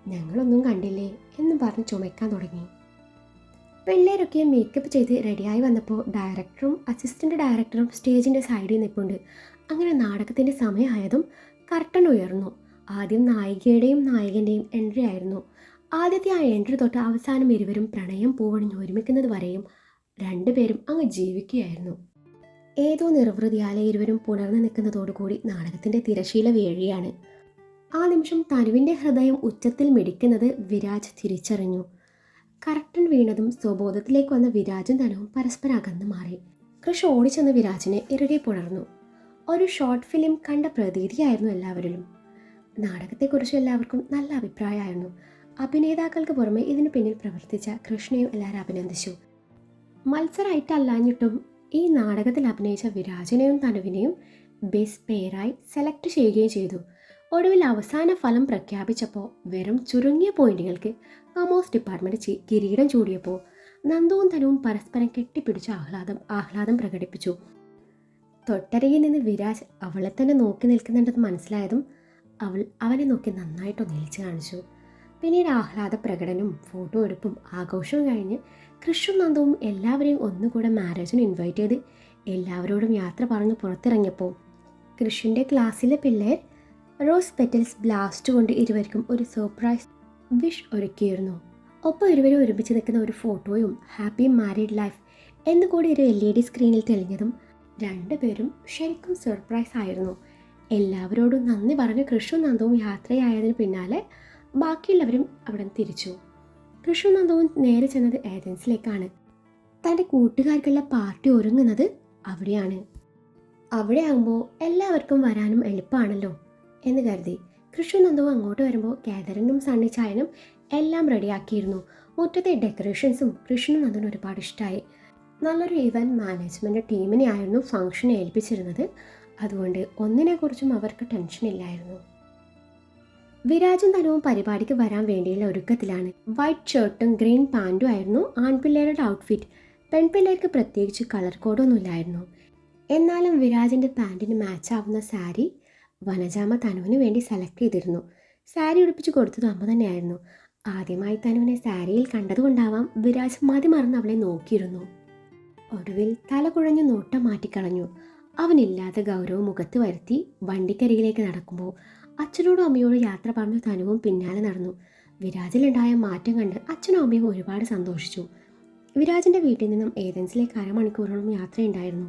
ഞങ്ങളൊന്നും കണ്ടില്ലേ എന്ന് പറഞ്ഞ് ചുമയ്ക്കാൻ തുടങ്ങി. പിള്ളേരൊക്കെ മേക്കപ്പ് ചെയ്ത് റെഡിയായി വന്നപ്പോൾ ഡയറക്ടറും അസിസ്റ്റൻ്റ് ഡയറക്ടറും സ്റ്റേജിൻ്റെ സൈഡിൽ നിൽപ്പുണ്ട്. അങ്ങനെ നാടകത്തിൻ്റെ സമയമായതും കർട്ടൻ ഉയർന്നു. ആദ്യം നായികയുടെയും നായകൻ്റെയും എൻട്രി ആയിരുന്നു. ആദ്യത്തെ ആ എൻട്രി തൊട്ട് അവസാനം ഇരുവരും പ്രണയം പൂവണിഞ്ഞ് ഒരുമിക്കുന്നത് വരെയും രണ്ടുപേരും അങ്ങ് ജീവിക്കുകയായിരുന്നു. ഏതോ നിർവൃതിയാലെ ഇരുവരും പുണർന്നു നിൽക്കുന്നതോടുകൂടി നാടകത്തിന്റെ തിരശീല വീഴുകയാണ്. ആ നിമിഷം തനുവിന്റെ ഹൃദയം ഉച്ചത്തിൽ മിടിക്കുന്നത് വിരാജ് തിരിച്ചറിഞ്ഞു. കർട്ടൻ വീണതും സ്വബോധത്തിലേക്ക് വന്ന വിരാജും തനുവും പരസ്പരം അകന്നു മാറി. കൃഷ് ഓടിച്ചെന്ന് വിരാജിനെ ഇറുകെ പുണർന്നു. ഒരു ഷോർട്ട് ഫിലിം കണ്ട പ്രതീതിയായിരുന്നു എല്ലാവരിലും. നാടകത്തെക്കുറിച്ച് എല്ലാവർക്കും നല്ല അഭിപ്രായമായിരുന്നു. അഭിനേതാക്കൾക്ക് പുറമെ ഇതിനു പിന്നിൽ പ്രവർത്തിച്ച കൃഷ്ണയും എല്ലാവരും അഭിനന്ദിച്ചു. മത്സരമായിട്ടല്ലാഞ്ഞിട്ടും ഈ നാടകത്തിൽ അഭിനയിച്ച വിരാജിനെയും തനുവിനെയും ബെസ്റ്റ് പെയറായി സെലക്ട് ചെയ്യുകയും ചെയ്തു. ഒടുവിൽ അവസാന ഫലം പ്രഖ്യാപിച്ചപ്പോൾ വെറും ചുരുങ്ങിയ പോയിന്റുകൾക്ക് കൊമേഴ്സ് ഡിപ്പാർട്ട്മെന്റ് കിരീടം ചൂടിയപ്പോൾ നന്ദുവും തനുവും പരസ്പരം കെട്ടിപ്പിടിച്ച് ആഹ്ലാദം പ്രകടിപ്പിച്ചു. തൊട്ടരികിൽ നിന്ന് വിരാജ് അവളെ തന്നെ നോക്കി നിൽക്കുന്നുണ്ടെന്ന് മനസ്സിലായതും അവൾ അവനെ നോക്കി നന്നായിട്ടൊന്ന് ഇളിച്ചു കാണിച്ചു. പിന്നീട് ആഹ്ലാദ പ്രകടനവും ഫോട്ടോ എടുപ്പും ആഘോഷവും കഴിഞ്ഞ് കൃഷും നന്ദവും എല്ലാവരെയും ഒന്നുകൂടെ മാരേജിന് ഇൻവൈറ്റ് ചെയ്ത് എല്ലാവരോടും യാത്ര പറഞ്ഞ് പുറത്തിറങ്ങിയപ്പോൾ കൃഷിൻ്റെ ക്ലാസ്സിലെ പിള്ളേർ റോസ് പെറ്റൽസ് ബ്ലാസ്റ്റ് കൊണ്ട് ഇരുവർക്കും ഒരു സർപ്രൈസ് വിഷ് ഒരുക്കിയിരുന്നു. ഒപ്പം ഇരുവരും ഒരുമിച്ച് നിൽക്കുന്ന ഒരു ഫോട്ടോയും ഹാപ്പി മാരീഡ് ലൈഫ് എന്നുകൂടി ഒരു LED സ്ക്രീനിൽ തെളിഞ്ഞതും രണ്ടുപേരും ശരിക്കും സർപ്രൈസ് ആയിരുന്നു. എല്ലാവരോടും നന്ദി പറഞ്ഞ് കൃഷും നന്ദവും യാത്രയായതിന് പിന്നാലെ ബാക്കിയുള്ളവരും അവിടെ നിന്ന് തിരിച്ചു. കൃഷും നന്ദവും നേരെ ചെന്നത് ഏതൻസിലേക്കാണ്. തൻ്റെ കൂട്ടുകാർക്കുള്ള പാർട്ടി ഒരുങ്ങുന്നത് അവിടെയാണ്. അവിടെ ആകുമ്പോൾ എല്ലാവർക്കും വരാനും എളുപ്പമാണല്ലോ എന്ന് കരുതി കൃഷും നന്ദവും അങ്ങോട്ട് വരുമ്പോൾ കാതറിനും സണ്ണി ചായനും എല്ലാം റെഡിയാക്കിയിരുന്നു. മുറ്റത്തെ ഡെക്കറേഷൻസും കൃഷ്ണനും നന്ദനും ഒരുപാട് ഇഷ്ടമായി. നല്ലൊരു ഇവൻറ്റ് മാനേജ്മെൻറ്റ് ടീമിനെ ആയിരുന്നു ഫംഗ്ഷൻ ഏൽപ്പിച്ചിരുന്നത്. അതുകൊണ്ട് ഒന്നിനെക്കുറിച്ചും അവർക്ക് ടെൻഷനില്ലായിരുന്നു. വിരാജും തനുവും പരിപാടിക്ക് വരാൻ വേണ്ടിയുള്ള ഒരുക്കത്തിലാണ്. വൈറ്റ് ഷർട്ടും ഗ്രീൻ പാൻറ്റും ആയിരുന്നു ആൺപിള്ളേരുടെ ഔട്ട്ഫിറ്റ്. പെൺപിള്ളേർക്ക് പ്രത്യേകിച്ച് കളർ കോഡൊന്നുമില്ലായിരുന്നു. എന്നാലും വിരാജിൻ്റെ പാൻറ്റിന് മാച്ചാവുന്ന സാരി വനജാമ തനുവിന് വേണ്ടി സെലക്ട് ചെയ്തിരുന്നു. സാരി ഉടുപ്പിച്ച് കൊടുത്തത് അമ്മ തന്നെയായിരുന്നു. ആദ്യമായി തനുവിനെ സാരിയിൽ കണ്ടതുകൊണ്ടാവാം വിരാജ് മതിമറന്ന് അവളെ നോക്കിയിരുന്നു. ഒടുവിൽ തല കുഴഞ്ഞു നോട്ടം മാറ്റിക്കളഞ്ഞു. അവനില്ലാത്ത ഗൗരവം മുഖത്ത് വരുത്തി വണ്ടിക്കരികിലേക്ക് നടക്കുമ്പോൾ അച്ഛനോടും അമ്മയോടും യാത്ര പറഞ്ഞു തനുവും പിന്നാലെ നടന്നു. വിരാജിലുണ്ടായ മാറ്റം കണ്ട് അച്ഛനും അമ്മയും ഒരുപാട് സന്തോഷിച്ചു. വിരാജിൻ്റെ വീട്ടിൽ നിന്നും ഏതൻസിലേക്ക് അരമണിക്കൂറോളം യാത്രയുണ്ടായിരുന്നു.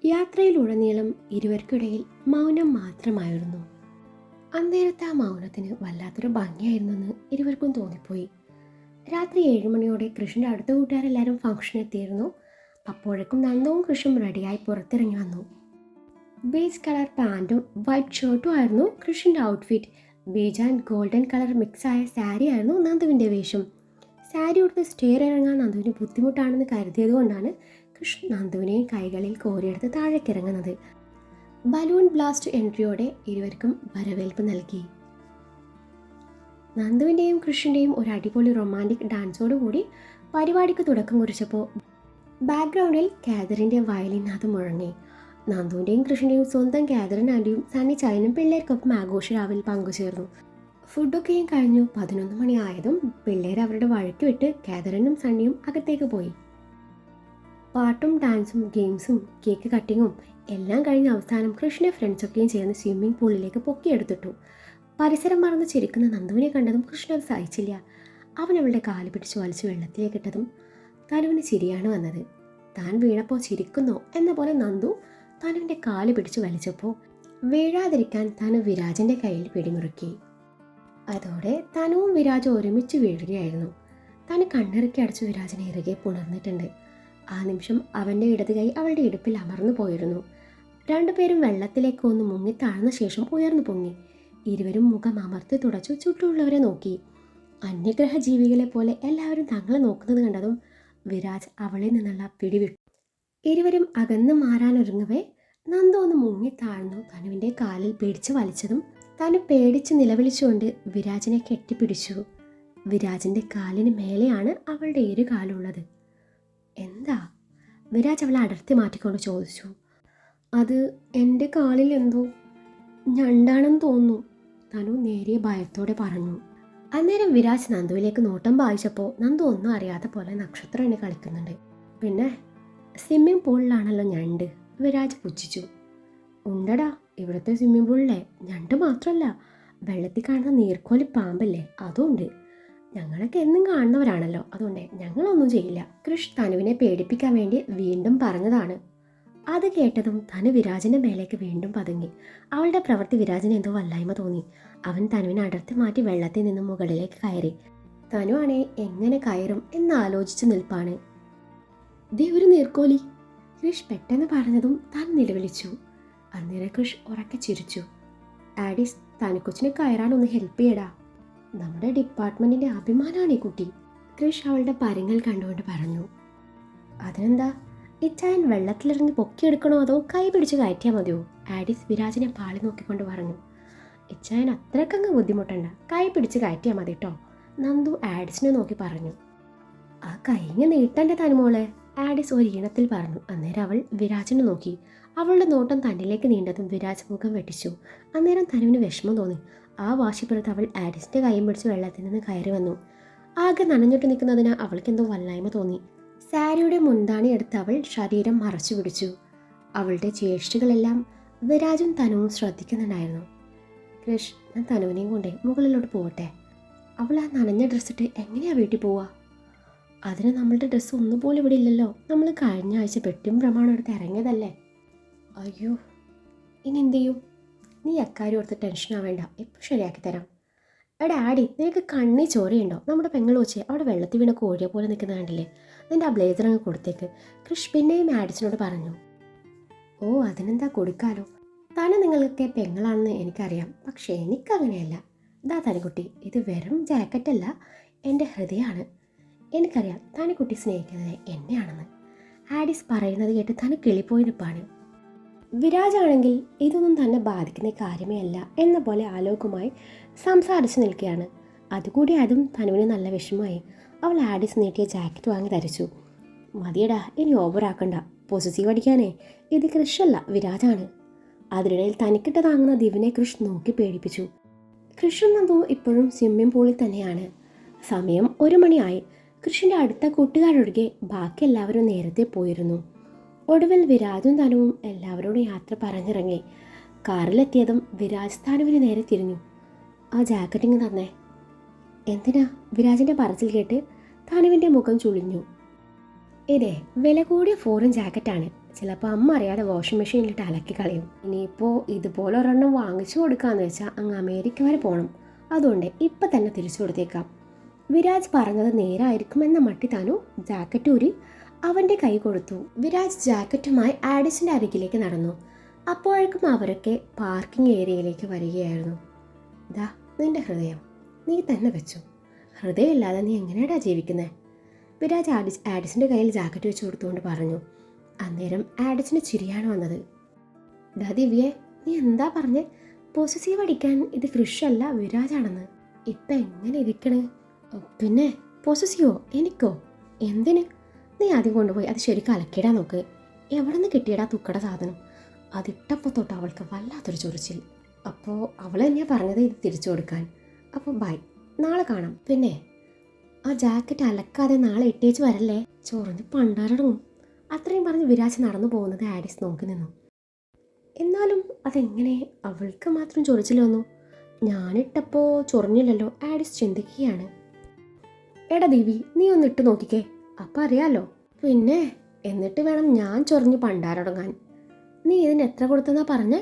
യാത്രയിലുടനീളം ഇരുവർക്കിടയിൽ മൗനം മാത്രമായിരുന്നു. അന്നേരത്തെ ആ മൗനത്തിന് വല്ലാത്തൊരു ഭംഗിയായിരുന്നെന്ന് ഇരുവർക്കും തോന്നിപ്പോയി. രാത്രി 7 മണിയോടെ കൃഷ്ണൻ്റെ അടുത്ത കൂട്ടുകാരെല്ലാവരും ഫംഗ്ഷൻ എത്തിയിരുന്നു. അപ്പോഴേക്കും നന്ദവും കൃഷും റെഡിയായി പുറത്തിറങ്ങി വന്നു. ബേജ് കളർ പാൻറ്റും വൈറ്റ് ഷർട്ടും ആയിരുന്നു കൃഷിൻ്റെ outfit. Beige and golden colour മിക്സായ സാരി ആയിരുന്നു നന്ദുവിൻ്റെ വേഷം. സാരി ഉടുത്ത് സ്റ്റെയർ ഇറങ്ങാൻ നന്ദുവിന് ബുദ്ധിമുട്ടാണെന്ന് കരുതിയതുകൊണ്ടാണ് കൃഷ്ണ നന്ദുവിനെയും കൈകളിൽ കോരിയെടുത്ത് താഴേക്കിറങ്ങുന്നത്. ബലൂൺ ബ്ലാസ്റ്റ് എൻട്രിയോടെ ഇരുവർക്കും വരവേൽപ്പ് നൽകി. നന്ദുവിൻ്റെയും കൃഷിൻ്റെയും ഒരു അടിപൊളി റൊമാൻറ്റിക് ഡാൻസോടുകൂടി പരിപാടിക്ക് തുടക്കം കുറിച്ചപ്പോൾ ബാക്ക്ഗ്രൗണ്ടിൽ കാതറിൻ്റെ വയലിൻ നാദം മുഴങ്ങി. നന്ദുവിൻ്റെയും കൃഷിൻ്റെയും സ്വന്തം കാതറിൻ ആൻറ്റിയും സണ്ണി ചായനും പിള്ളേർക്കൊപ്പം ആഘോഷരാവിൽ പങ്കുചേർന്നു. ഫുഡൊക്കെയും കഴിഞ്ഞു 11 മണി ആയതും പിള്ളേർ അവരുടെ വഴക്ക് വിട്ട് കാതറിനും സണ്ണിയും അകത്തേക്ക് പോയി. പാട്ടും ഡാൻസും ഗെയിംസും കേക്ക് കട്ടിങ്ങും എല്ലാം കഴിഞ്ഞ അവസാനം കൃഷ്ണ ഫ്രണ്ട്സൊക്കെയും ചേർന്ന് സ്വിമ്മിംഗ് പൂളിലേക്ക് പൊക്കിയെടുത്തിട്ടു. പരിസരം മറന്ന് ചിരിക്കുന്ന നന്ദുവിനെ കണ്ടതും കൃഷ്ണ അത് സഹിച്ചില്ല. അവൻ അവളുടെ കാല് പിടിച്ച് വലിച്ച് വെള്ളത്തിലേക്കിട്ടതും തനുവിന് ചിരിയാണ് വന്നത്. താൻ വീണപ്പോൾ ചിരിക്കുന്നോ എന്ന പോലെ നന്ദു തനുവിൻ്റെ കാല് പിടിച്ച് വലിച്ചപ്പോൾ വീഴാതിരിക്കാൻ തനു വിരാജിൻ്റെ കയ്യിൽ പിടിമുറുക്കി. അതോടെ തനുവും വിരാജും ഒരുമിച്ച് വീഴുകയായിരുന്നു. തനു കണ്ണിറുക്കി അടച്ച് വിരാജിനെ ഇറുകെ പുണർന്നിട്ടുണ്ട്. ആ നിമിഷം അവൻ്റെ ഇടത് കൈ അവളുടെ ഇടുപ്പിൽ അമർന്നു പോയിരുന്നു. രണ്ടുപേരും വെള്ളത്തിലേക്ക് ഒന്ന് മുങ്ങി താഴ്ന്ന ശേഷം ഉയർന്നു പൊങ്ങി. ഇരുവരും മുഖം അമർത്തി തുടച്ചു ചുറ്റുമുള്ളവരെ നോക്കി. അന്യഗ്രഹ ജീവികളെ പോലെ എല്ലാവരും തങ്ങളെ നോക്കുന്നത് കണ്ടതും വിരാജ് അവളിൽ നിന്നുള്ള പിടിവിട്ടു. ഇരുവരും അകന്ന് മാറാനൊരുങ്ങവേ നന്ദു ഒന്ന് മുങ്ങി താഴ്ന്നു തനുവിൻ്റെ കാലിൽ പിടിച്ചു വലിച്ചതും തനു പേടിച്ച് നിലവിളിച്ചുകൊണ്ട് വിരാജിനെ കെട്ടിപ്പിടിച്ചു. വിരാജിൻ്റെ കാലിന് മേലെയാണ് അവളുടെ ഇരു കാലുള്ളത്. എന്താ? വിരാജ് അവളെ അടർത്തി മാറ്റിക്കൊണ്ട് ചോദിച്ചു. അത് എൻ്റെ കാലിൽ എന്തോ ഞണ്ടാണെന്ന് തോന്നുന്നു, തനു നേരിയ ഭയത്തോടെ പറഞ്ഞു. അന്നേരം വിരാജ് നന്ദുവിലേക്ക് നോട്ടം പായിച്ചപ്പോൾ നന്ദു ഒന്നും അറിയാത്ത പോലെ നക്ഷത്രം എണ്ണി കളിക്കുന്നുണ്ട്. പിന്നെ സ്വിമ്മിംഗ് പൂളിലാണല്ലോ ഞണ്ട്, വിരാജ് പുച്ഛിച്ചു. ഉണ്ടടാ, ഇവിടുത്തെ സ്വിമ്മിംഗ് പൂളിലെ ഞണ്ട് മാത്രമല്ല, വെള്ളത്തിൽ കാണുന്ന നീർക്കോലി പാമ്പല്ലേ അതുണ്ട്. ഞങ്ങളൊക്കെ എന്നും കാണുന്നവരാണല്ലോ, അതുകൊണ്ട് ഞങ്ങളൊന്നും ചെയ്യില്ല. കൃഷ് തനുവിനെ പേടിപ്പിക്കാൻ വേണ്ടി വീണ്ടും പറഞ്ഞതാണ്. അത് കേട്ടതും തനു വിരാജിന്റെ മേലേക്ക് വീണ്ടും പതുങ്ങി. അവളുടെ പ്രവൃത്തി വിരാജിന് എന്തോ വല്ലായ്മ തോന്നി. അവൻ തനുവിനെ അടർത്തി മാറ്റി വെള്ളത്തിൽ നിന്നും മുകളിലേക്ക് കയറി. തനു ആണേ എങ്ങനെ കയറും എന്നാലോചിച്ച് നിൽപ്പാണ്. ദേ ഒരു നീർക്കോലി, കൃഷ് പെട്ടെന്ന് പറഞ്ഞതും താൻ നിലവിളിച്ചു. അന്നേരം കൃഷ് ഉറക്കെ ചിരിച്ചു. ആഡിസ്, തനുക്കൊച്ചിനെ കയറാനൊന്ന് ഹെൽപ്പ് ചെയ്യടാ. നമ്മുടെ ഡിപ്പാർട്ട്മെന്റിന്റെ അഭിമാനാണ് ഈ കുട്ടി, കൃഷ് അവളുടെ പരങ്ങൾ കണ്ടുകൊണ്ട് പറഞ്ഞു. അതിനെന്താ, ഇച്ചായൻ വെള്ളത്തിലിറങ്ങി പൊക്കിയെടുക്കണോ അതോ കൈ പിടിച്ച് കയറ്റിയാൽ മതിയോ? ആഡിസ് വിരാജിനെ പാളി നോക്കിക്കൊണ്ട് പറഞ്ഞു. ഇച്ചായൻ അത്രക്കങ്ങ് ബുദ്ധിമുട്ടണ്ട, കൈ പിടിച്ച് കയറ്റിയാൽ മതി കേട്ടോ, നന്ദു ആഡിസിനെ നോക്കി പറഞ്ഞു. ആ കൈങ്ങ് നീട്ടൻ്റെ തനുമോളെ, ആഡിസ് ഒരു ഈണത്തിൽ പറഞ്ഞു. അന്നേരം അവൾ വിരാജിനെ നോക്കി. അവളുടെ നോട്ടം തന്നിലേക്ക് നീണ്ടതും വിരാജ് മുഖം വെട്ടിച്ചു. അന്നേരം തനുവിന് വിഷമം തോന്നി. ആ വാശിപ്പുറത്ത് അവൾ ആഡിസിന്റെ കൈയും പിടിച്ച് വെള്ളത്തിൽ നിന്ന് കയറി വന്നു. ആകെ നനഞ്ഞിട്ട് നിൽക്കുന്നതിന് അവൾക്കെന്തോ വല്ലായ്മ തോന്നി. സാരിയുടെ മുന്താണി എടുത്ത് അവൾ ശരീരം മറച്ചു പിടിച്ചു. അവളുടെ ചേഷ്ടകളെല്ലാം വിരാജും തനുവും ശ്രദ്ധിക്കുന്നുണ്ടായിരുന്നു. കൃഷ്, ഞാൻ തനുവിനെയും കൊണ്ടേ മുകളിലോട്ട് പോവട്ടെ. അവൾ ആ നനഞ്ഞ ഡ്രസ്സിട്ട് എങ്ങനെയാ വീട്ടിൽ പോവാ? അതിന് നമ്മളുടെ ഡ്രസ്സ് ഒന്നുപോലും ഇവിടെ ഇല്ലല്ലോ. നമ്മൾ കഴിഞ്ഞ ആഴ്ച പെട്ടിയും പ്രമാണം എടുത്ത് ഇറങ്ങിയതല്ലേ. അയ്യോ, ഇനി എന്ത് ചെയ്യും? നീ അക്കാര്യം ഓർത്ത് ടെൻഷൻ ആവേണ്ട, ഇപ്പം ശരിയാക്കി തരാം. എടാ ആടി, നിനക്ക് കണ്ണി ചോരയുണ്ടോ? നമ്മുടെ പെങ്ങൾ വെച്ച് അവിടെ വെള്ളത്തിൽ വീണ കോഴിയെ പോലെ നിൽക്കുന്ന കണ്ടില്ലേ? നിന്റെ ആ ബ്ലേസർ അങ്ങ് കൊടുത്തേക്ക്, കൃഷ് പിന്നെയും ആഡിസിനോട് പറഞ്ഞു. ഓ, അതിനെന്താ, കൊടുക്കാലോ. തന്നെ നിങ്ങളൊക്കെ പെങ്ങളാണെന്ന് എനിക്കറിയാം, പക്ഷേ എനിക്കങ്ങനെയല്ല. ഇതാ തനിക്കുട്ടി, ഇത് വെറും ജാക്കറ്റല്ല, എൻ്റെ ഹൃദയമാണ്. എനിക്കറിയാം തനിക്കുട്ടി സ്നേഹിക്കുന്നത് എന്നെയാണെന്ന്. ആഡിസ് പറയുന്നത് കേട്ട് തന്നെ കിളിപ്പോയി നിൽപ്പാണ്. വിരാജാണെങ്കിൽ ഇതൊന്നും തന്നെ ബാധിക്കുന്ന കാര്യമേ അല്ല എന്ന പോലെ ആലോകമായി സംസാരിച്ച് നിൽക്കുകയാണ്. അതുകൂടി അതും തനുവിന് നല്ല വിഷമമായി. അവൾ ആഡിസ് നീട്ടിയ ജാക്കറ്റ് വാങ്ങി ധരിച്ചു. മതിയടാ, ഇനി ഓവറാക്കണ്ട. പോസിറ്റീവ് അടിക്കാനേ, ഇത് കൃഷല്ല, വിരാജാണ്. അതിനിടയിൽ തനിക്കിട്ട് താങ്ങുന്ന ദിവനെ കൃഷ് നോക്കി പേടിപ്പിച്ചു. കൃഷും നന്ദു ഇപ്പോഴും സ്വിമ്മിംഗ് പൂളിൽ തന്നെയാണ്. സമയം 1 മണിയായി. കൃഷിൻ്റെ അടുത്ത കൂട്ടുകാരൊഴികെ ബാക്കി എല്ലാവരും നേരത്തെ പോയിരുന്നു. ഒടുവിൽ വിരാജും തനുവും എല്ലാവരോടും യാത്ര പറഞ്ഞിറങ്ങി. കാറിലെത്തിയതും വിരാജ് തനുവിന് നേരെ തിരിഞ്ഞു. ആ ജാക്കറ്റിങ് തന്നെ. എന്തിനാ? വിരാജിൻ്റെ പറച്ചിൽ കേട്ട് തനുവിൻ്റെ മുഖം ചുളിഞ്ഞു. ഇതേ വില കൂടിയ ഫോറിൻ ജാക്കറ്റാണ്. ചിലപ്പോൾ അമ്മ അറിയാതെ വാഷിംഗ് മെഷീനിലിട്ട് അലക്കി കളയും. ഇനിയിപ്പോൾ ഇതുപോലെ ഒരെണ്ണം വാങ്ങിച്ചു കൊടുക്കാന്ന് വെച്ചാൽ അങ്ങ് അമേരിക്ക വരെ പോകണം. അതുകൊണ്ട് ഇപ്പം തന്നെ തിരിച്ചു കൊടുത്തേക്കാം. വിരാജ് പറഞ്ഞത് നേരായിരിക്കുമെന്ന മട്ടി താനു ജാക്കറ്റ് ഊരി അവൻ്റെ കൈ കൊടുത്തു. വിരാജ് ജാക്കറ്റുമായി ആഡിസിൻ്റെ അരികിലേക്ക് നടന്നു. അപ്പോഴേക്കും അവരൊക്കെ പാർക്കിംഗ് ഏരിയയിലേക്ക് വരികയായിരുന്നു. ദാ നിന്റെ ഹൃദയം നീ തന്നെ വെച്ചു. ഹൃദയമില്ലാതെ നീ എങ്ങനെയാടാ ജീവിക്കുന്നത്? വിരാജ് ആഡിസിൻ്റെ കയ്യിൽ ജാക്കറ്റ് വെച്ച് കൊടുത്തുകൊണ്ട് പറഞ്ഞു. അന്നേരം ആഡിസിന് ചിരിയാണ് വന്നത്. ഡാ ദിവ്യേ, നീ എന്താ പറഞ്ഞേ? പോസിറ്റീവ് അടിക്കാൻ ഇത് കൃഷല്ല, വിരാജാണെന്ന്. ഇപ്പം എങ്ങനെ ഇരിക്കണേ? പിന്നെ പോസിറ്റീവോ? എനിക്കോ? എന്തിന്? നീ ആദ്യം കൊണ്ടുപോയി അത് ശരിക്കും അലക്കിയിടാൻ നോക്ക്. എവിടെ നിന്ന് കിട്ടിയടാ തുക്കട സാധനം? അതിട്ടപ്പോൾ തൊട്ട് അവൾക്ക് വല്ലാത്തൊരു ചൊറിച്ചിൽ. അപ്പോൾ അവൾ തന്നെയാണ് പറഞ്ഞത് ഇത് തിരിച്ചു കൊടുക്കാൻ. അപ്പോൾ ബൈ, നാളെ കാണാം. പിന്നെ ആ ജാക്കറ്റ് അലക്കാതെ നാളെ ഇട്ടേച്ച് വരല്ലേ, ചൊറിഞ്ഞ് പണ്ടാരടങ്ങും. അത്രയും പറഞ്ഞ് വിരാജ് നടന്നു പോകുന്നത് ആഡിസ് നോക്കി നിന്നു. എന്നാലും അതെങ്ങനെ അവൾക്ക് മാത്രം ചൊറിച്ചിൽ വന്നു? ഞാനിട്ടപ്പോൾ ചൊറിഞ്ഞില്ലല്ലോ, ആഡിസ് ചിന്തിക്കുകയാണ്. എടാ ദീവി, നീ ഒന്ന് ഇട്ട് നോക്കിക്കേ, അപ്പം അറിയാലോ. പിന്നെ എന്നിട്ട് വേണം ഞാൻ ചൊറിഞ്ഞ് പണ്ടാരടങ്ങാൻ. നീ ഇതിന് എത്ര കൊടുത്തെന്നാ പറഞ്ഞേ?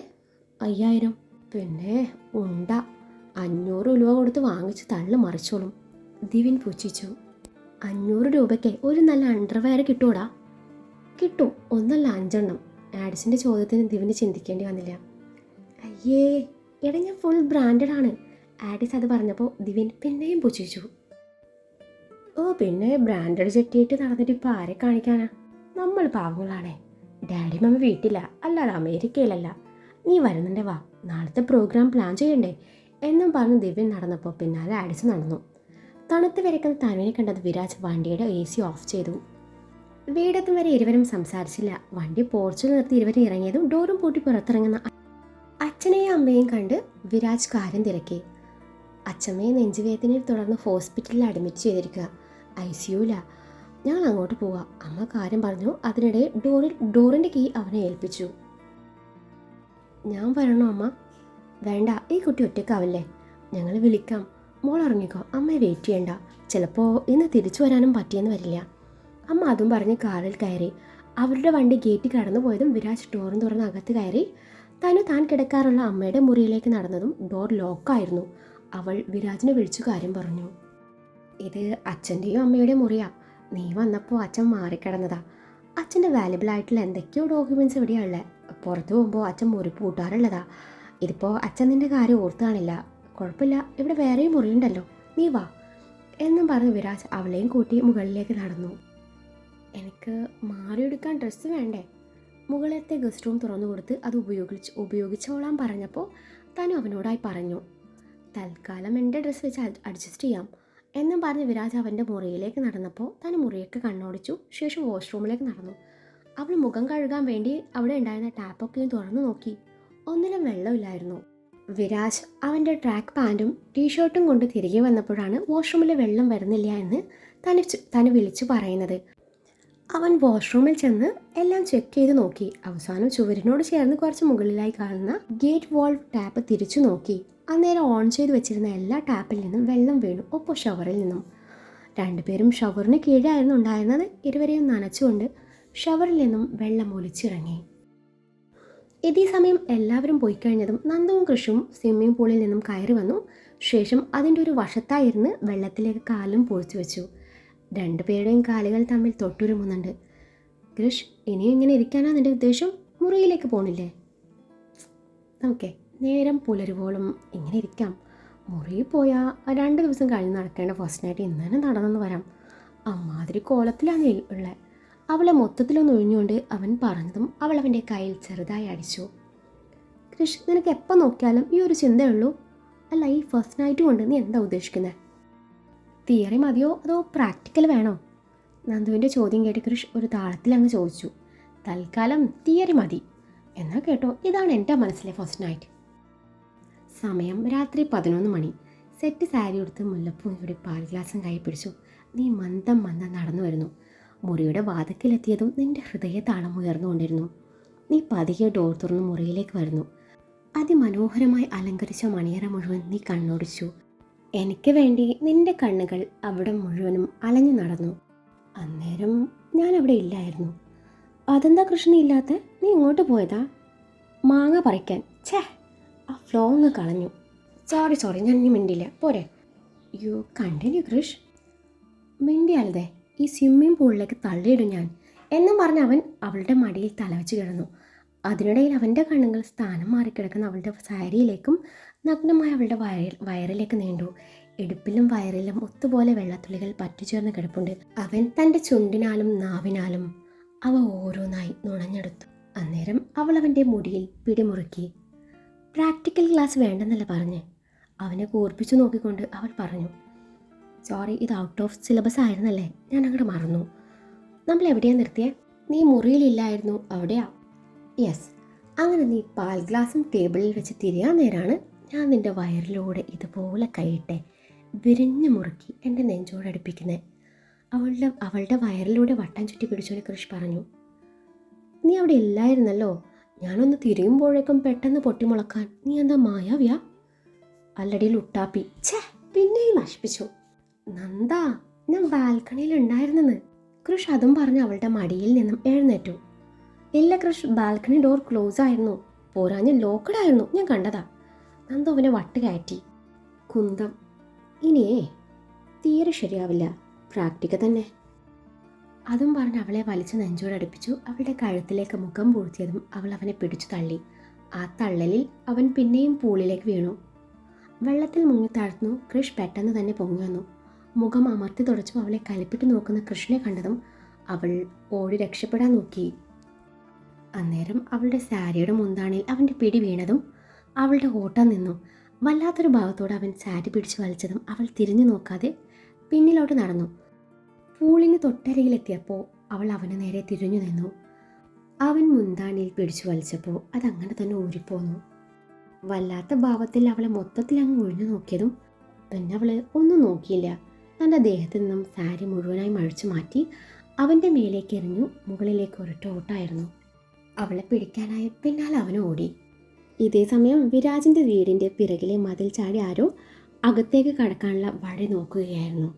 5000. പിന്നെ ഉണ്ട 500 രൂപ കൊടുത്ത് വാങ്ങിച്ച് തള്ളു മറിച്ചോളും. ദിവ്യൻ പുച്ഛിച്ചു. 500 രൂപയ്ക്ക് ഒരു നല്ല അണ്ടർവെയർ കിട്ടൂടാ? കിട്ടും, ഒന്നല്ല 5 എണ്ണം. ആഡിസിൻ്റെ ചോദ്യത്തിന് ദിവ്യന് ചിന്തിക്കേണ്ടി വന്നില്ല. അയ്യേ എടാ, ഞാൻ ഫുൾ ബ്രാൻഡഡ് ആണ്. ആഡിസ് അത് പറഞ്ഞപ്പോൾ ദിവ്യൻ പിന്നെയും പുച്ഛിച്ചു. ഓ പിന്നെ ബ്രാൻഡഡ് ചെട്ടിയിട്ട് നടന്നിട്ട് ഇപ്പോൾ ആരെ കാണിക്കാനാ? നമ്മൾ പാവങ്ങളാണേ. ഡാഡി മമ്മി വീട്ടില, അല്ലാതെ അമേരിക്കയിലല്ല. നീ വരുന്നുണ്ടേ, വാ, നാളത്തെ പ്രോഗ്രാം പ്ലാൻ ചെയ്യണ്ടേ എന്നും പറഞ്ഞ് ദിവ്യൻ നടന്നപ്പോൾ പിന്നാലെ ആഡിസ് നടന്നു. തണുത്ത് വിരക്കുന്ന തനുവിനെ കണ്ടത് വിരാജ് വണ്ടിയുടെ AC ഓഫ് ചെയ്തു. വീടെത്തും വരെ ഇരുവരും സംസാരിച്ചില്ല. വണ്ടി പോർച്ചിൽ നിർത്തി ഇരുവരും ഇറങ്ങിയതും ഡോറും പൂട്ടി പുറത്തിറങ്ങുന്ന അച്ഛനെയും അമ്മയും കണ്ട് വിരാജ് കാര്യം തിരക്കി. അച്ഛമ്മയെ നെഞ്ചുവേദനയെ തുടർന്ന് ഹോസ്പിറ്റലിൽ അഡ്മിറ്റ് ചെയ്തിരിക്കുക, ICUല. ഞങ്ങൾ അങ്ങോട്ട് പോവാം, അമ്മ കാര്യം പറഞ്ഞു. അതിനിടെ ഡോറിൻ്റെ കീ അവനെ ഏൽപ്പിച്ചു. ഞാൻ വരണോ അമ്മ? വേണ്ട, ഈ കുട്ടി ഒറ്റയ്ക്കാവില്ലേ, ഞങ്ങൾ വിളിക്കാം. മോൾ ഇറങ്ങിക്കോ, അമ്മയെ വെയിറ്റ് ചെയ്യണ്ട, ചിലപ്പോൾ ഇന്ന് തിരിച്ചു വരാനും പറ്റിയെന്ന് വരില്ല. അമ്മ അതും പറഞ്ഞ് കാറിൽ കയറി. അവരുടെ വണ്ടി ഗേറ്റ് കടന്നു പോയതും വിരാജ് ഡോറും തുറന്ന് അകത്ത് കയറി. താൻ കിടക്കാറുള്ള അമ്മയുടെ മുറിയിലേക്ക് നടന്നതും ഡോർ ലോക്കായിരുന്നു. അവൾ വിരാജിനെ വിളിച്ചു കാര്യം പറഞ്ഞു. ഇത് അച്ഛൻ്റെയും അമ്മയുടെയും മുറിയാ. നീ വന്നപ്പോൾ അച്ഛൻ മാറിക്കിടന്നതാ. അച്ഛൻ്റെ വാല്യുബിൾ ആയിട്ടുള്ള എന്തൊക്കെയോ ഡോക്യുമെൻറ്റ്സ് ഇവിടെയാണ് ഉള്ളത്. പുറത്ത് പോകുമ്പോൾ അച്ഛൻ മുറി പൂട്ടാറുള്ളതാ. ഇതിപ്പോൾ അച്ഛൻ നിൻ്റെ കാര്യം ഓർത്ത് കാണില്ല. കുഴപ്പമില്ല, ഇവിടെ വേറെയും മുറിയുണ്ടല്ലോ, നീ വാ എന്നും പറഞ്ഞ് വിരാജ് അവളെയും കൂട്ടി മുകളിലേക്ക് നടന്നു. എനിക്ക് മാറിയെടുക്കാൻ ഡ്രസ്സ് വേണ്ടേ? മുകളിലത്തെ ഗസ്റ്റ് റൂം തുറന്നു കൊടുത്ത് അത് ഉപയോഗിച്ചോളാൻ പറഞ്ഞപ്പോൾ താനും അവനോടായി പറഞ്ഞു. തൽക്കാലം എൻ്റെ ഡ്രസ്സ് വെച്ച് അഡ്ജസ്റ്റ് ചെയ്യാം എന്നും പറഞ്ഞ് വിരാജ് അവൻ്റെ മുറിയിലേക്ക് നടന്നപ്പോൾ താൻ മുറിയൊക്കെ കണ്ണോടിച്ചു. ശേഷം വാഷ്റൂമിലേക്ക് നടന്നു. അവൾ മുഖം കഴുകാൻ വേണ്ടി അവിടെ ഉണ്ടായിരുന്ന ടാപ്പൊക്കെയും തുറന്നു നോക്കി. ഒന്നിലും വെള്ളമില്ലായിരുന്നു. വിരാജ് അവൻ്റെ ട്രാക്ക് പാൻറ്റും ടീഷർട്ടും കൊണ്ട് തിരികെ വന്നപ്പോഴാണ് വാഷ്റൂമിൽ വെള്ളം വരുന്നില്ല എന്ന് തന്നെ വിളിച്ചു പറയുന്നത്. അവൻ വാഷ്റൂമിൽ ചെന്ന് എല്ലാം ചെക്ക് ചെയ്ത് നോക്കി. അവസാനം ചുവരിനോട് ചേർന്ന് കുറച്ച് മുകളിലായി കാണുന്ന ഗേറ്റ് വാൾവ് ടാപ്പ് തിരിച്ചു നോക്കി. അന്നേരം ഓൺ ചെയ്ത് വെച്ചിരുന്ന എല്ലാ ടാപ്പിൽ നിന്നും വെള്ളം വീണു, ഒപ്പം ഷവറിൽ നിന്നും. രണ്ടുപേരും ഷവറിന് കീഴായിരുന്നു ഉണ്ടായിരുന്നത്. ഇരുവരെയും നനച്ചുകൊണ്ട് ഷവറിൽ നിന്നും വെള്ളം ഒലിച്ചിറങ്ങി. ഇതേ സമയം എല്ലാവരും പോയി കഴിഞ്ഞതും നന്ദുവും കൃഷും സ്വിമ്മിംഗ് പൂളിൽ നിന്നും കയറി വന്നു. ശേഷം അതിൻ്റെ ഒരു വശത്തായിരുന്ന് വെള്ളത്തിലേക്ക് കാലും പൊഴിച്ചു വെച്ചു. രണ്ടുപേരുടെയും കാലുകൾ തമ്മിൽ തൊട്ടുരുമുന്നുണ്ട്. കൃഷ്, ഇനി എങ്ങനെ ഇരിക്കാനാ നിൻ്റെ ഉദ്ദേശം? മുറിയിലേക്ക് പോണില്ലേ? ഓക്കെ, നേരം പുലരുവോളം ഇങ്ങനെ ഇരിക്കാം. മുറിയിൽ പോയാൽ 2 ദിവസം കഴിഞ്ഞ് നടക്കേണ്ട ഫസ്റ്റ് നൈറ്റ് ഇന്ന് തന്നെ നടന്നെന്ന് വരാം. അമ്മാതിരി കോലത്തിലാണ് ഉള്ളത്. അവളെ മൊത്തത്തിലൊന്ന് ഒഴിഞ്ഞുകൊണ്ട് അവൻ പറഞ്ഞതും അവൾ അവൻ്റെ കയ്യിൽ ചെറുതായി അടിച്ചു. കൃഷ്, നിനക്ക് എപ്പോൾ നോക്കിയാലും ഈ ഒരു ചിന്തയുള്ളൂ. അല്ല, ഈ ഫസ്റ്റ് നൈറ്റ് കൊണ്ട് നീ എന്താ ഉദ്ദേശിക്കുന്നത്? തിയറി മതിയോ അതോ പ്രാക്ടിക്കൽ വേണോ? നന്ദുവിൻ്റെ ചോദ്യം കേട്ട് കൃഷ് ഒരു താളത്തിൽ അങ്ങ് ചോദിച്ചു. തൽക്കാലം തിയറി മതി. എന്നാൽ കേട്ടോ, ഇതാണ് എൻ്റെ മനസ്സിലെ ഫസ്റ്റ് നൈറ്റ്. സമയം രാത്രി 11 മണി. സെറ്റ് സാരി എടുത്ത് മുല്ലപ്പൂവിടെ പാൽ ഗ്ലാസും കൈ പിടിച്ചു. നീ മന്ദം നടന്നു വരുന്നു. മുറിയുടെ വാതിക്കലെത്തിയതും നിന്റെ ഹൃദയതാളം ഉയർന്നുകൊണ്ടിരുന്നു. നീ പതിയെ ഡോർ തുറന്ന് മുറിയിലേക്ക് വരുന്നു. അതിമനോഹരമായി അലങ്കരിച്ച മണിയറ മുഴുവൻ നീ കണ്ണോടിച്ചു. എനിക്ക് വേണ്ടി നിന്റെ കണ്ണുകൾ അവിടെ മുഴുവനും അലഞ്ഞു നടന്നു. അന്നേരം ഞാൻ അവിടെ ഇല്ലായിരുന്നു. അതെന്താ കൃഷ്ണ ഇല്ലാത്ത? നീ ഇങ്ങോട്ട് പോയതാ? മാങ്ങ പറിക്കാൻ. ഛേ, ആ ഫ്ലോ അങ്ങ് കളഞ്ഞു. സോറി, ഞാൻ ഇനി മിണ്ടില്ല, പോരെ. യു കണ്ടിന്യൂ കൃഷ്. മിണ്ടിയാലതേ ഈ സ്വിമ്മിംഗ് പൂളിലേക്ക് തള്ളിയിടും ഞാൻ എന്നും പറഞ്ഞ് അവൻ അവളുടെ മടിയിൽ തലവെച്ച് കിടന്നു. അതിനിടയിൽ അവൻ്റെ കണ്ണുകൾ സ്ഥാനം മാറിക്കിടക്കുന്ന അവളുടെ സാരിയിലേക്കും നഗ്നമായ അവളുടെ വയറിലേക്ക് നീണ്ടു. ഇടുപ്പിലും വയറിലും ഒത്തുപോലെ വെള്ളത്തുള്ളികൾ പറ്റിച്ചേർന്ന് കിടപ്പുണ്ട്. അവൻ തൻ്റെ ചുണ്ടിനാലും നാവിനാലും അവ ഓരോന്നായി നുണഞ്ഞെടുത്തു. അന്നേരം അവൾ അവൻ്റെ മുടിയിൽ പിടിമുറുക്കി. പ്രാക്ടിക്കൽ ക്ലാസ് വേണ്ടെന്നല്ല പറഞ്ഞ്. അവനെ കൂർപ്പിച്ചു നോക്കിക്കൊണ്ട് അവൾ പറഞ്ഞു. സോറി, ഇത് ഔട്ട് ഓഫ് സിലബസ് ആയിരുന്നല്ലേ, ഞാൻ അങ്ങോട്ട് മറന്നു. നമ്മൾ എവിടെയാണ് നിർത്തിയേ? നീ മുറിയിലില്ലായിരുന്നു, അവിടെയാ? യെസ്. അങ്ങനെ നീ പാൽ ഗ്ലാസും ടേബിളിൽ വെച്ച് തിരിയാൻ നേരാണ് ഞാൻ നിൻ്റെ വയറിലൂടെ ഇതുപോലെ കൈയിട്ടെ വിരിഞ്ഞു മുറുക്കി എൻ്റെ നെഞ്ചോടടുപ്പിക്കുന്നത്. അവളുടെ വയറിലൂടെ വട്ടം ചുറ്റി പിടിച്ചോനെ കൃഷ് പറഞ്ഞു. നീ അവിടെ ഇല്ലായിരുന്നല്ലോ. ഞാനൊന്ന് തിരിയുമ്പോഴേക്കും പെട്ടെന്ന് പൊട്ടിമുളക്കാൻ നീ എന്താ മായാവിയാ? അല്ലടിയിൽ ഉട്ടാപ്പി. ഛേ, പിന്നെയും നശിപ്പിച്ചു. നന്ദാ, ഞാൻ ബാൽക്കണിയിൽ ഉണ്ടായിരുന്നെന്ന്. കൃഷ് അതും പറഞ്ഞ് അവളുടെ മടിയിൽ നിന്നും എഴുന്നേറ്റു. ഇല്ല കൃഷ്, ബാൽക്കണി ഡോർ ക്ലോസ് ആയിരുന്നു. പോരാഞ്ഞ് ലോക്കഡ് ആയിരുന്നു, ഞാൻ കണ്ടതാ. നന്ദു അവനെ വട്ട് കയറ്റി. കുന്തം. ഇനിയേ തീരെ ശരിയാവില്ല, പ്രാക്ടിക്കൽ തന്നെ. അതും പറഞ്ഞ് അവളെ വലിച്ച് നെഞ്ചോടടുപ്പിച്ചു. അവളുടെ കഴുത്തിലേക്ക് മുഖം പൂഴ്ത്തിയതും അവൾ അവനെ പിടിച്ചു തള്ളി. ആ തള്ളലിൽ അവൻ പിന്നെയും പൂളിലേക്ക് വീണു. വെള്ളത്തിൽ മുങ്ങിത്താഴ്ന്നു. കൃഷ് പെട്ടെന്ന് തന്നെ പൊങ്ങി വന്നു. മുഖം അമർത്തി തുടച്ചു അവളെ കലിപ്പിട്ട് നോക്കുന്ന കൃഷ്ണനെ കണ്ടതും അവൾ ഓടി രക്ഷപ്പെടാൻ നോക്കി. അന്നേരം അവളുടെ സാരിയുടെ മുന്താണിൽ അവൻ്റെ പിടി വീണതും അവളുടെ ഓട്ടം നിന്നു. വല്ലാത്തൊരു ഭാവത്തോടെ അവൻ സാരി പിടിച്ചു വലിച്ചതും അവൾ തിരിഞ്ഞു നോക്കാതെ പിന്നിലോട്ട് നടന്നു. പൂളിന് തൊട്ടരികിലെത്തിയപ്പോൾ അവൾ അവന് നേരെ തിരിഞ്ഞു നിന്നു. അവൻ മുന്താണിയിൽ പിടിച്ചു വലിച്ചപ്പോൾ അതങ്ങനെ തന്നെ ഊരിപ്പോന്നു. വല്ലാത്ത ഭാവത്തിൽ അവളെ മൊത്തത്തിൽ അങ്ങ് ഒഴിഞ്ഞു നോക്കിയതും പിന്നെ അവൾ ഒന്നും നോക്കിയില്ല. തൻ്റെ ദേഹത്തു നിന്നും സാരി മുഴുവനായി മഴിച്ചു മാറ്റി അവൻ്റെ മേലേക്ക് എറിഞ്ഞു. മുകളിലേക്ക് ഒരൊറ്റ ഓട്ടായിരുന്നു. അവളെ പിടിക്കാനായി പിന്നാലെ അവൻ ഓടി. ഇതേ സമയം വിരാജിൻ്റെ വീടിൻ്റെ പിറകിലെ മതിൽ ചാടി ആരോ അകത്തേക്ക് കടക്കാനുള്ള വഴി നോക്കുകയായിരുന്നു.